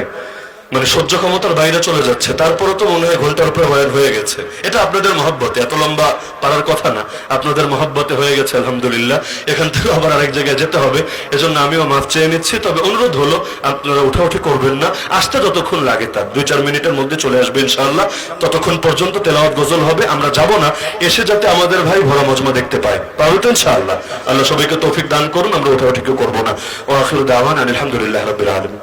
মানে সহ্য ক্ষমতার বাইরে চলে যাচ্ছে। তারপরে তো মনে হয় ঘন্টার উপরে বয়ান হয়ে গেছে। এটা আপনাদের মহব্বতে, এত লম্বা পারার কথা না, আপনাদের মহব্বতে হয়ে গেছে আলহামদুলিল্লাহ। এখান থেকে আবার আরেক জায়গায় যেতে হবে, এজন্য আমিও মাফ চেয়ে নিচ্ছি। তবে অনুরোধ হলো আপনারা উঠাউঠি করবেন না, আসতে যতক্ষণ লাগে তার 2-4 মিনিটের মধ্যে চলে আসবে ইনশাআল্লাহ। ততক্ষণ পর্যন্ত তেলাওয়াত গজল হবে, আমরা যাব না, এসে যাতে আমাদের ভাই ভরা মজমা দেখতে পায়, পারবে তো ইনশাআল্লাহ। আল্লাহ সবাইকে তৌফিক দান করুন, আমরা উঠাউঠি কেউ করবো না। ওয়া আখিরু দাওয়ানা আলহামদুলিল্লাহি রাব্বিল আলামিন।